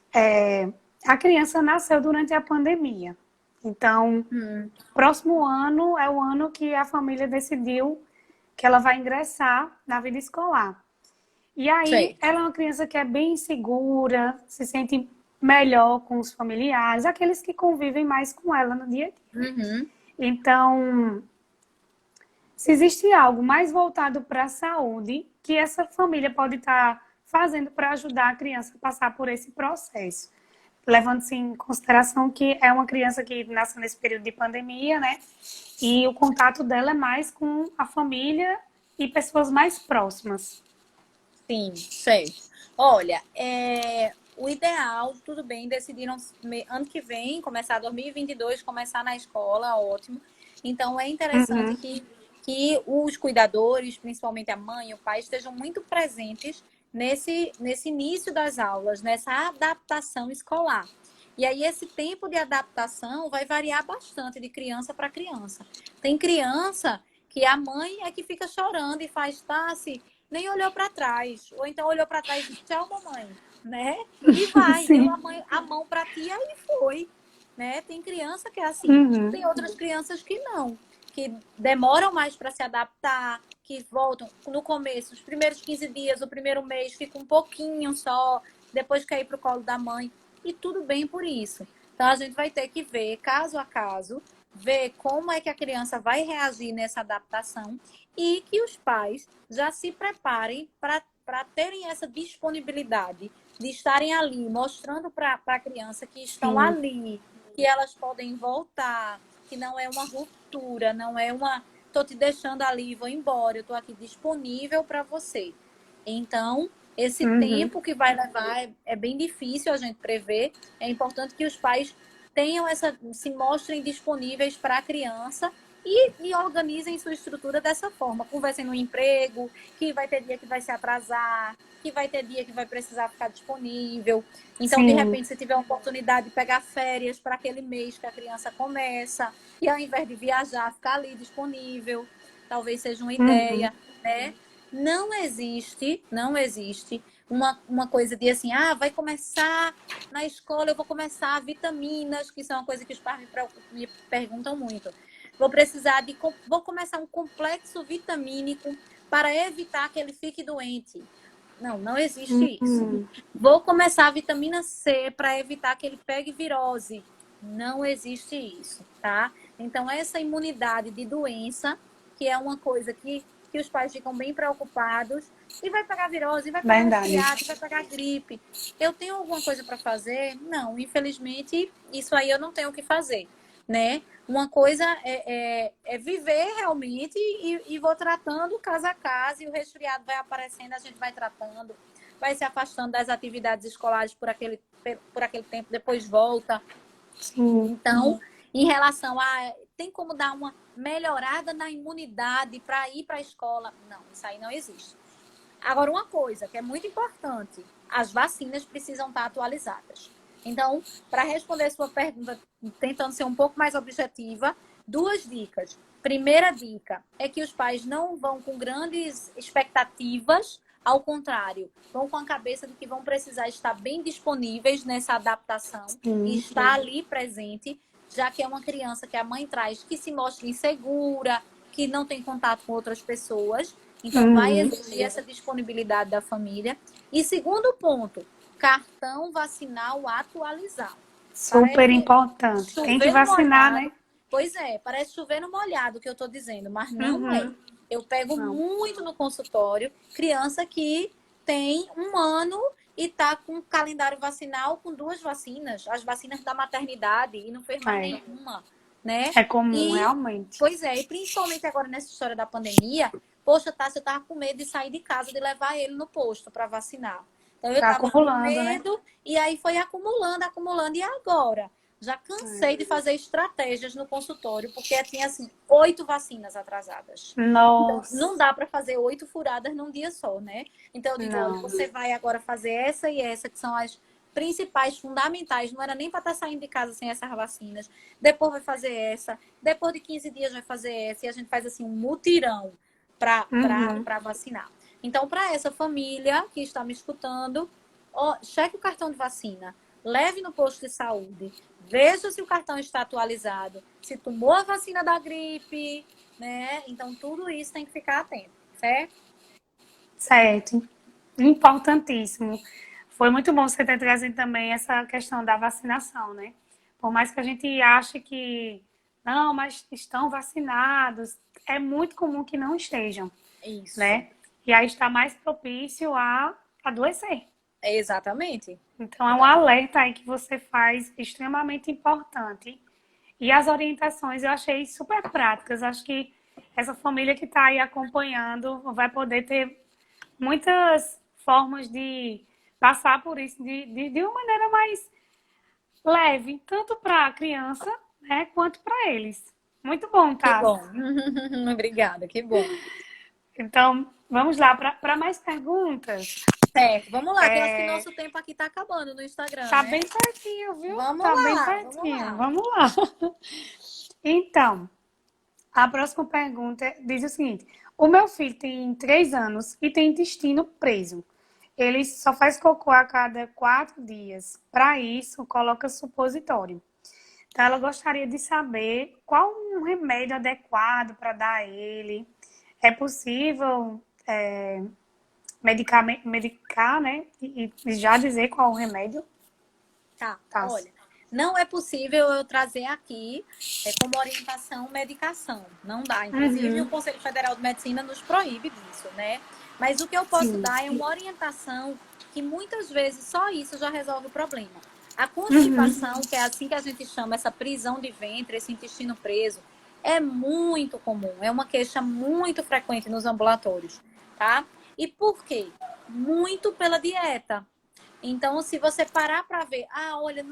a criança nasceu durante a pandemia. Então, hum, próximo ano é o ano que a família decidiu que ela vai ingressar na vida escolar. E aí, certo. ela é uma criança que é bem segura, se sente melhor com os familiares, aqueles que convivem mais com ela no dia a dia. Uhum. Então, se existe algo mais voltado para a saúde, que essa família pode estar fazendo para ajudar a criança a passar por esse processo. Levando-se em consideração que é uma criança que nasceu nesse período de pandemia, né? E o contato dela é mais com a família e pessoas mais próximas. Sim, certo. Olha, o ideal, tudo bem, decidiram ano que vem, começar 2022, começar na escola, ótimo. Então, é interessante Uhum, que os cuidadores, principalmente a mãe e o pai, estejam muito presentes nesse início das aulas, nessa adaptação escolar. E aí, esse tempo de adaptação vai variar bastante de criança para criança. Tem criança que a mãe é que fica chorando e faz, Tassi, nem olhou para trás, ou então olhou para trás e disse, tchau, mamãe, né? E vai, deu sim. a mão para tia e foi, né? Tem criança que é assim, Uhum, tem outras crianças que não, que demoram mais para se adaptar, que voltam no começo, os primeiros 15 dias, o primeiro mês, fica um pouquinho só, depois quer ir para o colo da mãe, e tudo bem por isso. Então a gente vai ter que ver caso a caso, ver como é que a criança vai reagir nessa adaptação e que os pais já se preparem para terem essa disponibilidade de estarem ali, mostrando para a criança que estão sim. ali, que elas podem voltar, que não é uma ruptura, não é uma tô te deixando ali, vou embora, eu tô aqui disponível para você. Então, esse Uhum, tempo que vai levar é bem difícil a gente prever. É importante que os pais tenham se mostrem disponíveis para a criança e organizem sua estrutura dessa forma. Conversem no emprego, que vai ter dia que vai se atrasar, que vai ter dia que vai precisar ficar disponível. Então, de sim. repente, se tiver a oportunidade de pegar férias para aquele mês que a criança começa, e ao invés de viajar, ficar ali disponível, talvez seja uma Uhum, ideia, né? Não existe uma coisa de assim, vai começar na escola, eu vou começar vitaminas, que são uma coisa que os pais me perguntam muito. Vou começar um complexo vitamínico para evitar que ele fique doente. Não existe isso. uhum, Vou começar a vitamina C para evitar que ele pegue virose. Não existe isso, tá? Então, essa imunidade de doença, que é uma coisa que os pais ficam bem preocupados, e vai pegar virose, vai pegar verdade. resfriado, vai pegar gripe. Eu tenho alguma coisa para fazer? Não, infelizmente, isso aí eu não tenho o que fazer, né? Uma coisa é viver realmente e vou tratando caso a caso, e o resfriado vai aparecendo, a gente vai tratando, vai se afastando das atividades escolares por aquele tempo, depois volta. Sim. Então, em relação a tem como dar uma melhorada na imunidade para ir para a escola? Não, isso aí não existe. Agora, uma coisa que é muito importante, as vacinas precisam estar atualizadas. Então, para responder sua pergunta, tentando ser um pouco mais objetiva, duas dicas. Primeira dica é que os pais não vão com grandes expectativas, ao contrário, vão com a cabeça de que vão precisar estar bem disponíveis nessa adaptação e Sim. estar ali presente, já que é uma criança que a mãe traz que se mostra insegura, que não tem contato com outras pessoas. Então, vai Uhum. exigir essa disponibilidade da família. E segundo ponto, cartão vacinal atualizado. Super Parece importante. Tem que chover no vacinar, né? molhado. Pois é, parece chover no molhado que eu estou dizendo, mas não é. Uhum. Eu pego Não. muito no consultório criança que tem 1 ano e está com um calendário vacinal com 2 vacinas, as vacinas da maternidade, e não fez mais nenhuma, né? É comum, E, realmente. pois é, e principalmente agora nessa história da pandemia, poxa, Tássia, eu tava com medo de sair de casa, de levar ele no posto para vacinar. Então eu Tá tava com acumulando, né? medo, e aí foi acumulando, acumulando, e agora? Já cansei de fazer estratégias no consultório, porque tinha, assim, 8 vacinas atrasadas. Então, não Nossa, dá para fazer 8 furadas num dia só, né? Então, eu digo, olha, não. você vai agora fazer essa e essa, que são as principais, fundamentais. Não era nem para estar saindo de casa sem essas vacinas. Depois vai fazer essa. Depois de 15 dias vai fazer essa. E a gente faz, assim, um mutirão para vacinar. Então, para essa família que está me escutando, ó, cheque o cartão de vacina. Leve no posto de saúde. Veja se o cartão está atualizado. Se tomou a vacina da gripe, né? Então, tudo isso tem que ficar atento, certo? Certo. Importantíssimo. Foi muito bom você ter trazido também essa questão da vacinação, né? Por mais que a gente ache que não, mas estão vacinados, é muito comum que não estejam, Isso. né? E aí está mais propício a adoecer. Exatamente. Então é um alerta aí que você faz extremamente importante. E as orientações eu achei super práticas. Acho que essa família que está aí acompanhando vai poder ter muitas formas de passar por isso de uma maneira mais leve, tanto para a criança, né, quanto para eles. Muito bom, Que tá? bom. Obrigada, que bom. Então, vamos lá para mais perguntas. Certo, vamos lá, que eu acho que nosso tempo aqui tá acabando no Instagram, Tá né? bem pertinho, viu? Vamos Tá bem lá, vamos pertinho. lá. Vamos lá. Então, a próxima pergunta diz o seguinte: o meu filho tem 3 anos e tem intestino preso. Ele só faz cocô a cada 4 dias. Para isso, coloca supositório. Então, ela gostaria de saber qual um remédio adequado para dar a ele. É possível medicar, né? E já dizer qual o remédio? Tá, Tá. olha, não é possível eu trazer aqui como orientação medicação. Não dá. Inclusive, o Conselho Federal de Medicina nos proíbe disso, né? Mas o que eu posso Sim. dar é uma orientação que muitas vezes só isso já resolve o problema. A constipação, que é assim que a gente chama essa prisão de ventre, esse intestino preso, é muito comum. É uma queixa muito frequente nos ambulatórios, tá? E por quê? Muito pela dieta. Então, se você parar para ver, olha,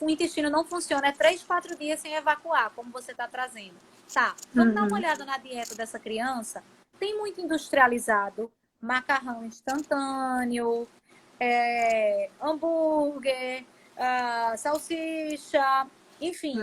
o intestino não funciona, é 3, 4 dias sem evacuar, como você está trazendo. Tá, vamos dar uma olhada na dieta dessa criança. Tem muito industrializado, macarrão instantâneo, hambúrguer, salsicha, enfim.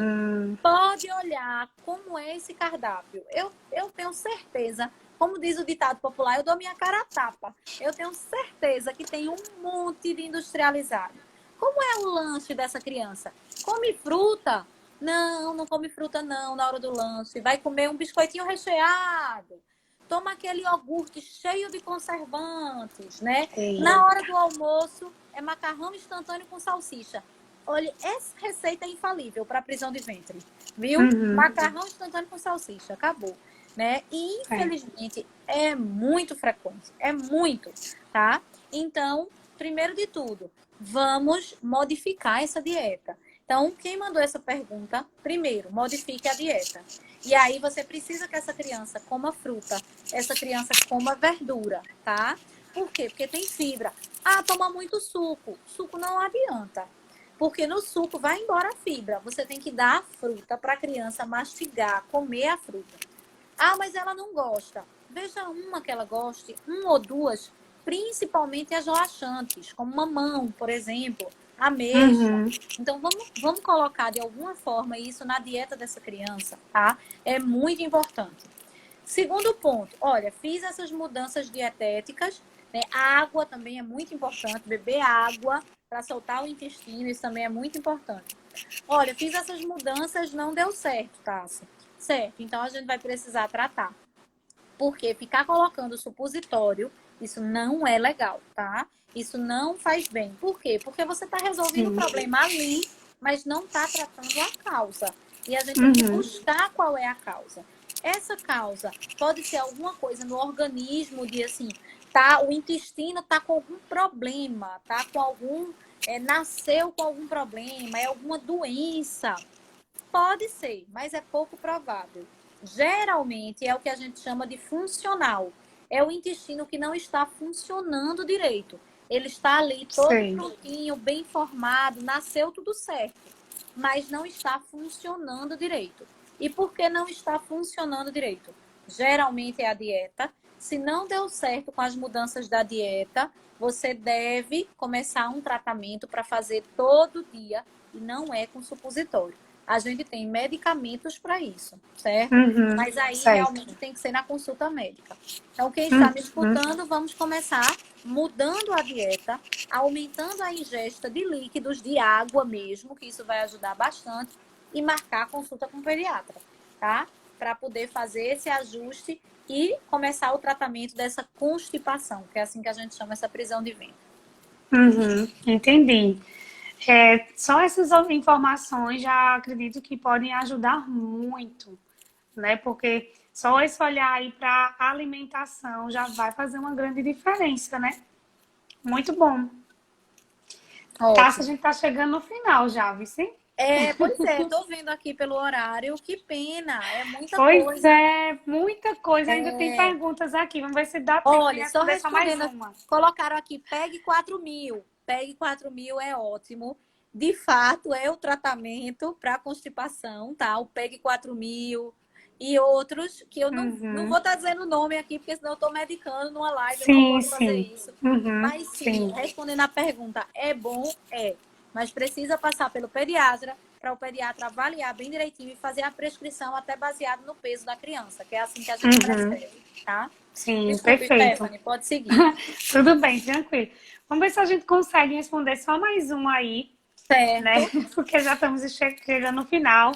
Pode olhar como é esse cardápio. Eu tenho certeza, como diz o ditado popular, eu dou minha cara a tapa. Eu tenho certeza que tem um monte de industrializado. Como é o lanche dessa criança? Come fruta? Não, não come fruta não na hora do lanche. Vai comer um biscoitinho recheado. Toma aquele iogurte cheio de conservantes, né? Na hora do almoço, é macarrão instantâneo com salsicha. Olha, essa receita é infalível para prisão de ventre, viu? Macarrão instantâneo com salsicha, acabou, né? E infelizmente é muito frequente, é muito, tá? Então, primeiro de tudo, vamos modificar essa dieta. Então, quem mandou essa pergunta, primeiro, modifique a dieta. E aí você precisa que essa criança coma fruta, essa criança coma verdura, tá? Por quê? Porque tem fibra. Toma muito suco. Suco não adianta. Porque no suco vai embora a fibra. Você tem que dar a fruta para a criança mastigar, comer a fruta. Mas ela não gosta. Veja uma que ela goste, uma ou duas, principalmente as laxantes, como mamão, por exemplo, ameixa. Então, vamos colocar de alguma forma isso na dieta dessa criança, tá? É muito importante. Segundo ponto, olha, fiz essas mudanças dietéticas, né? A água também é muito importante, beber água para soltar o intestino, isso também é muito importante. Olha, fiz essas mudanças, não deu certo, Tássia. Certo, então a gente vai precisar tratar. Porque ficar colocando supositório, isso não é legal, tá? Isso não faz bem. Por quê? Porque você está resolvendo o problema ali, mas não está tratando a causa. E a gente tem que buscar qual é a causa. Essa causa pode ser alguma coisa no organismo de assim, o intestino tá com algum problema, tá com algum, nasceu com algum problema, é alguma doença. Pode ser, mas é pouco provável. Geralmente é o que a gente chama de funcional. É o intestino que não está funcionando direito. Ele está ali todo Sei. prontinho, bem formado, nasceu tudo certo, mas não está funcionando direito. E por que não está funcionando direito? Geralmente é a dieta. Se não deu certo com as mudanças da dieta, você deve começar um tratamento para fazer todo dia e não é com supositório. A gente tem medicamentos para isso, certo? Uhum, Mas aí certo. realmente tem que ser na consulta médica. Então, quem está me Uhum, escutando, vamos começar mudando a dieta, aumentando a ingesta de líquidos, de água mesmo, que isso vai ajudar bastante, e marcar a consulta com o pediatra, tá? Para poder fazer esse ajuste e começar o tratamento dessa constipação, que é assim que a gente chama essa prisão de ventre. entendi. Só essas informações já acredito que podem ajudar muito, né? Porque só esse olhar aí para a alimentação já vai fazer uma grande diferença, né? Muito bom. Tássia, a Ótimo. gente tá chegando no final já, viu? Sim? Pois é, tô vendo aqui pelo horário, que pena, é muita Pois coisa. é, muita coisa. Ainda tem É, perguntas aqui. Vamos ver se dá tempo de olha, só responder só mais respondendo, uma. colocaram aqui, pegue 4.000. Pegue 4.000 é ótimo. De fato, é o tratamento para constipação, tá? O Pegue 4.000 e outros que eu não Uhum. vou estar dizendo o nome aqui, porque senão eu estou medicando numa live, eu não Sim, posso fazer sim. isso. Uhum, Mas sim, sim. respondendo a pergunta, é bom? É. Mas precisa passar pelo pediatra, para o pediatra avaliar bem direitinho e fazer a prescrição até baseado no peso da criança, que é assim que a gente Uhum. prescreve, tá? Sim, Desculpe, perfeito. Stephanie, pode seguir. Tudo bem, tranquilo. Vamos ver se a gente consegue responder só mais uma aí, né? Certo, Porque já estamos chegando no final.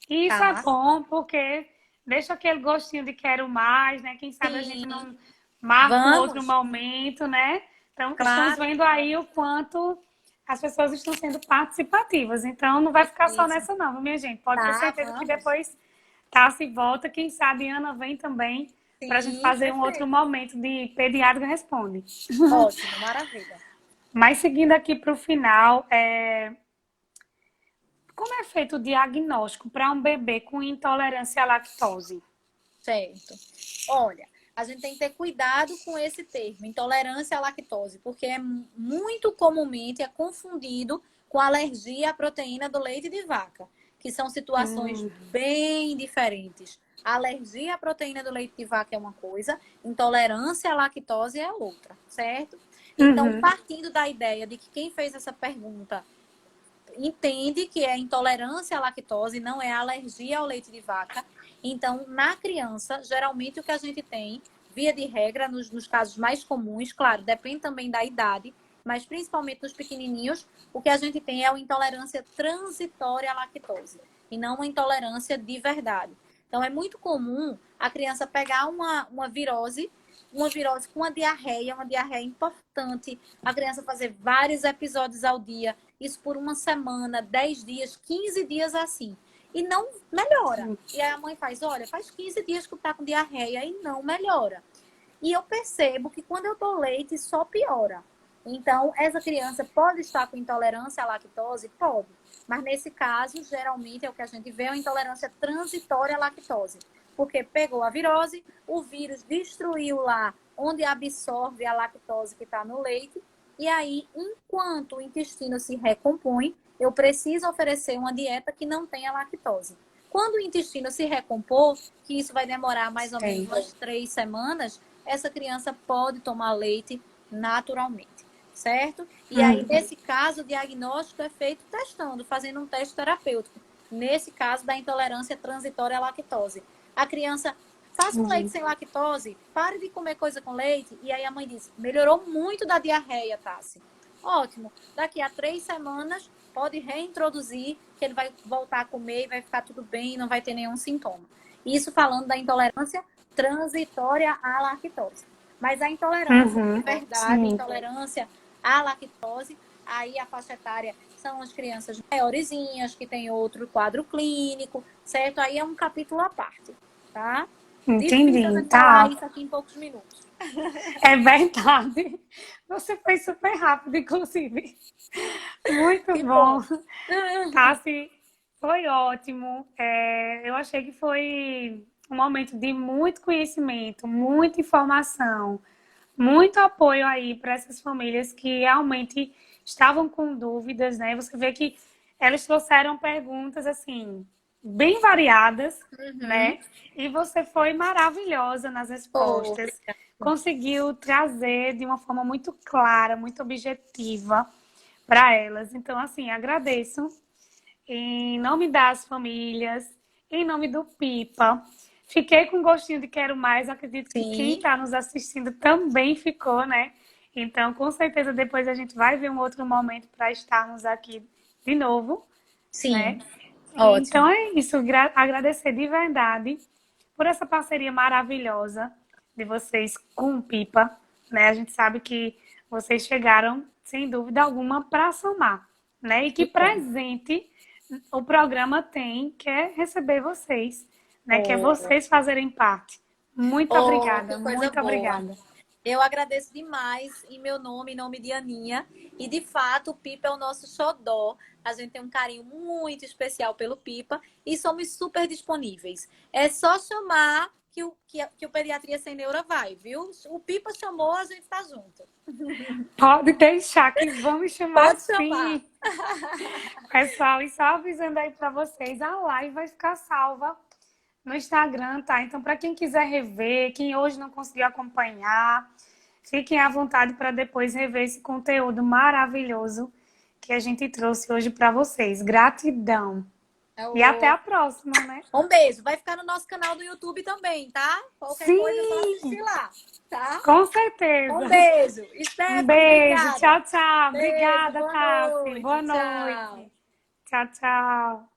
E isso é tá. bom, porque deixa aquele gostinho de quero mais, né? Quem sabe a gente Sim, não marca um outro vamos, momento, né? Então, estamos claro. vendo aí o quanto as pessoas estão sendo participativas. Então, não vai ficar só Isso. nessa, não, minha gente. Pode ter Tá, certeza que vamos. depois Tassi volta. Quem sabe Ana vem também para a gente Sim, fazer um outro perfeito. momento de Pediatra Responde. Ótimo, maravilha. Mas seguindo aqui para o final, como é feito o diagnóstico para um bebê com intolerância à lactose? Certo. Olha, a gente tem que ter cuidado com esse termo, intolerância à lactose, porque muito comumente é confundido com alergia à proteína do leite de vaca, que são situações bem diferentes. A alergia à proteína do leite de vaca é uma coisa, intolerância à lactose é outra, certo? Então, Uhum, partindo da ideia de que quem fez essa pergunta entende que é intolerância à lactose, não é alergia ao leite de vaca. Então, na criança, geralmente o que a gente tem, via de regra, nos casos mais comuns, claro, depende também da idade, mas principalmente nos pequenininhos, o que a gente tem é uma intolerância transitória à lactose e não uma intolerância de verdade. Então, é muito comum a criança pegar uma virose com uma diarreia importante, a criança fazer vários episódios ao dia, isso por uma semana, 10 dias, 15 dias assim. E não melhora. E aí a mãe faz, olha, faz 15 dias que tu tá com diarreia e não melhora. E eu percebo que quando eu dou leite, só piora. Então, essa criança pode estar com intolerância à lactose? Pode. Mas nesse caso, geralmente é o que a gente vê, é uma intolerância transitória à lactose. Porque pegou a virose, o vírus destruiu lá onde absorve a lactose que está no leite, e aí, enquanto o intestino se recompõe, eu preciso oferecer uma dieta que não tenha lactose. Quando o intestino se recompor, que isso vai demorar mais ou menos sei. umas 3 semanas, essa criança pode tomar leite naturalmente, certo? E aí, Uhum, nesse caso, o diagnóstico é feito testando, fazendo um teste terapêutico. Nesse caso, da intolerância transitória à lactose. A criança faz um leite uhum. sem lactose, pare de comer coisa com leite. E aí a mãe diz, melhorou muito da diarreia, Tassi. Ótimo. Daqui a 3 semanas, pode reintroduzir, que ele vai voltar a comer e vai ficar tudo bem, não vai ter nenhum sintoma. Isso falando da intolerância transitória à lactose. Mas a intolerância de Uhum, verdade, sim. intolerância à lactose, aí a faixa etária são as crianças maiorzinhas, que tem outro quadro clínico, certo? Aí é um capítulo à parte, tá? Difícil a Entendi, gente falar tá. isso aqui em poucos minutos. É verdade. Você foi super rápido, inclusive. Muito Que bom. bom. Tassi, foi ótimo. Eu achei que foi um momento de muito conhecimento, muita informação, muito apoio aí para essas famílias que realmente estavam com dúvidas, né? Você vê que elas trouxeram perguntas assim bem variadas, Uhum. né? E você foi maravilhosa nas Oh, respostas. obrigada. Conseguiu trazer de uma forma muito clara, muito objetiva para elas. Então, assim, agradeço em nome das famílias, em nome do Pipa. Fiquei com gostinho de quero mais, acredito que quem Sim, está nos assistindo também ficou, né? Então, com certeza, depois a gente vai ver um outro momento para estarmos aqui de novo, né? sim. Então Ótimo. é isso, agradecer de verdade por essa parceria maravilhosa de vocês com o Pipa, né? A gente sabe que vocês chegaram, sem dúvida alguma, para somar, né? E que Que bom. presente o programa tem, que é receber vocês, né? Que é Oh, vocês fazerem parte. Muito oh, que obrigada, coisa muito boa. obrigada. Eu agradeço demais em meu nome, em nome de Aninha. E de fato, o Pipa é o nosso xodó. A gente tem um carinho muito especial pelo Pipa e somos super disponíveis. É só chamar que o Pediatria Sem Neura vai, viu? O Pipa chamou, a gente tá junto. Pode deixar que vamos chamar Pode chamar. sim. Pessoal, e só avisando aí para vocês, a live vai ficar salva no Instagram, tá? Então, para quem quiser rever, quem hoje não conseguiu acompanhar, fiquem à vontade para depois rever esse conteúdo maravilhoso que a gente trouxe hoje para vocês. Gratidão. E até a próxima, né? Um beijo. Vai ficar no nosso canal do YouTube também, tá? Qualquer coisa é só Sim, assistir lá, tá? com Um certeza. beijo. Um Stephanie, beijo. obrigada. Tchau, tchau. Beijo, Obrigada, boa Tassi. noite. Boa Tchau. noite. Tchau, tchau.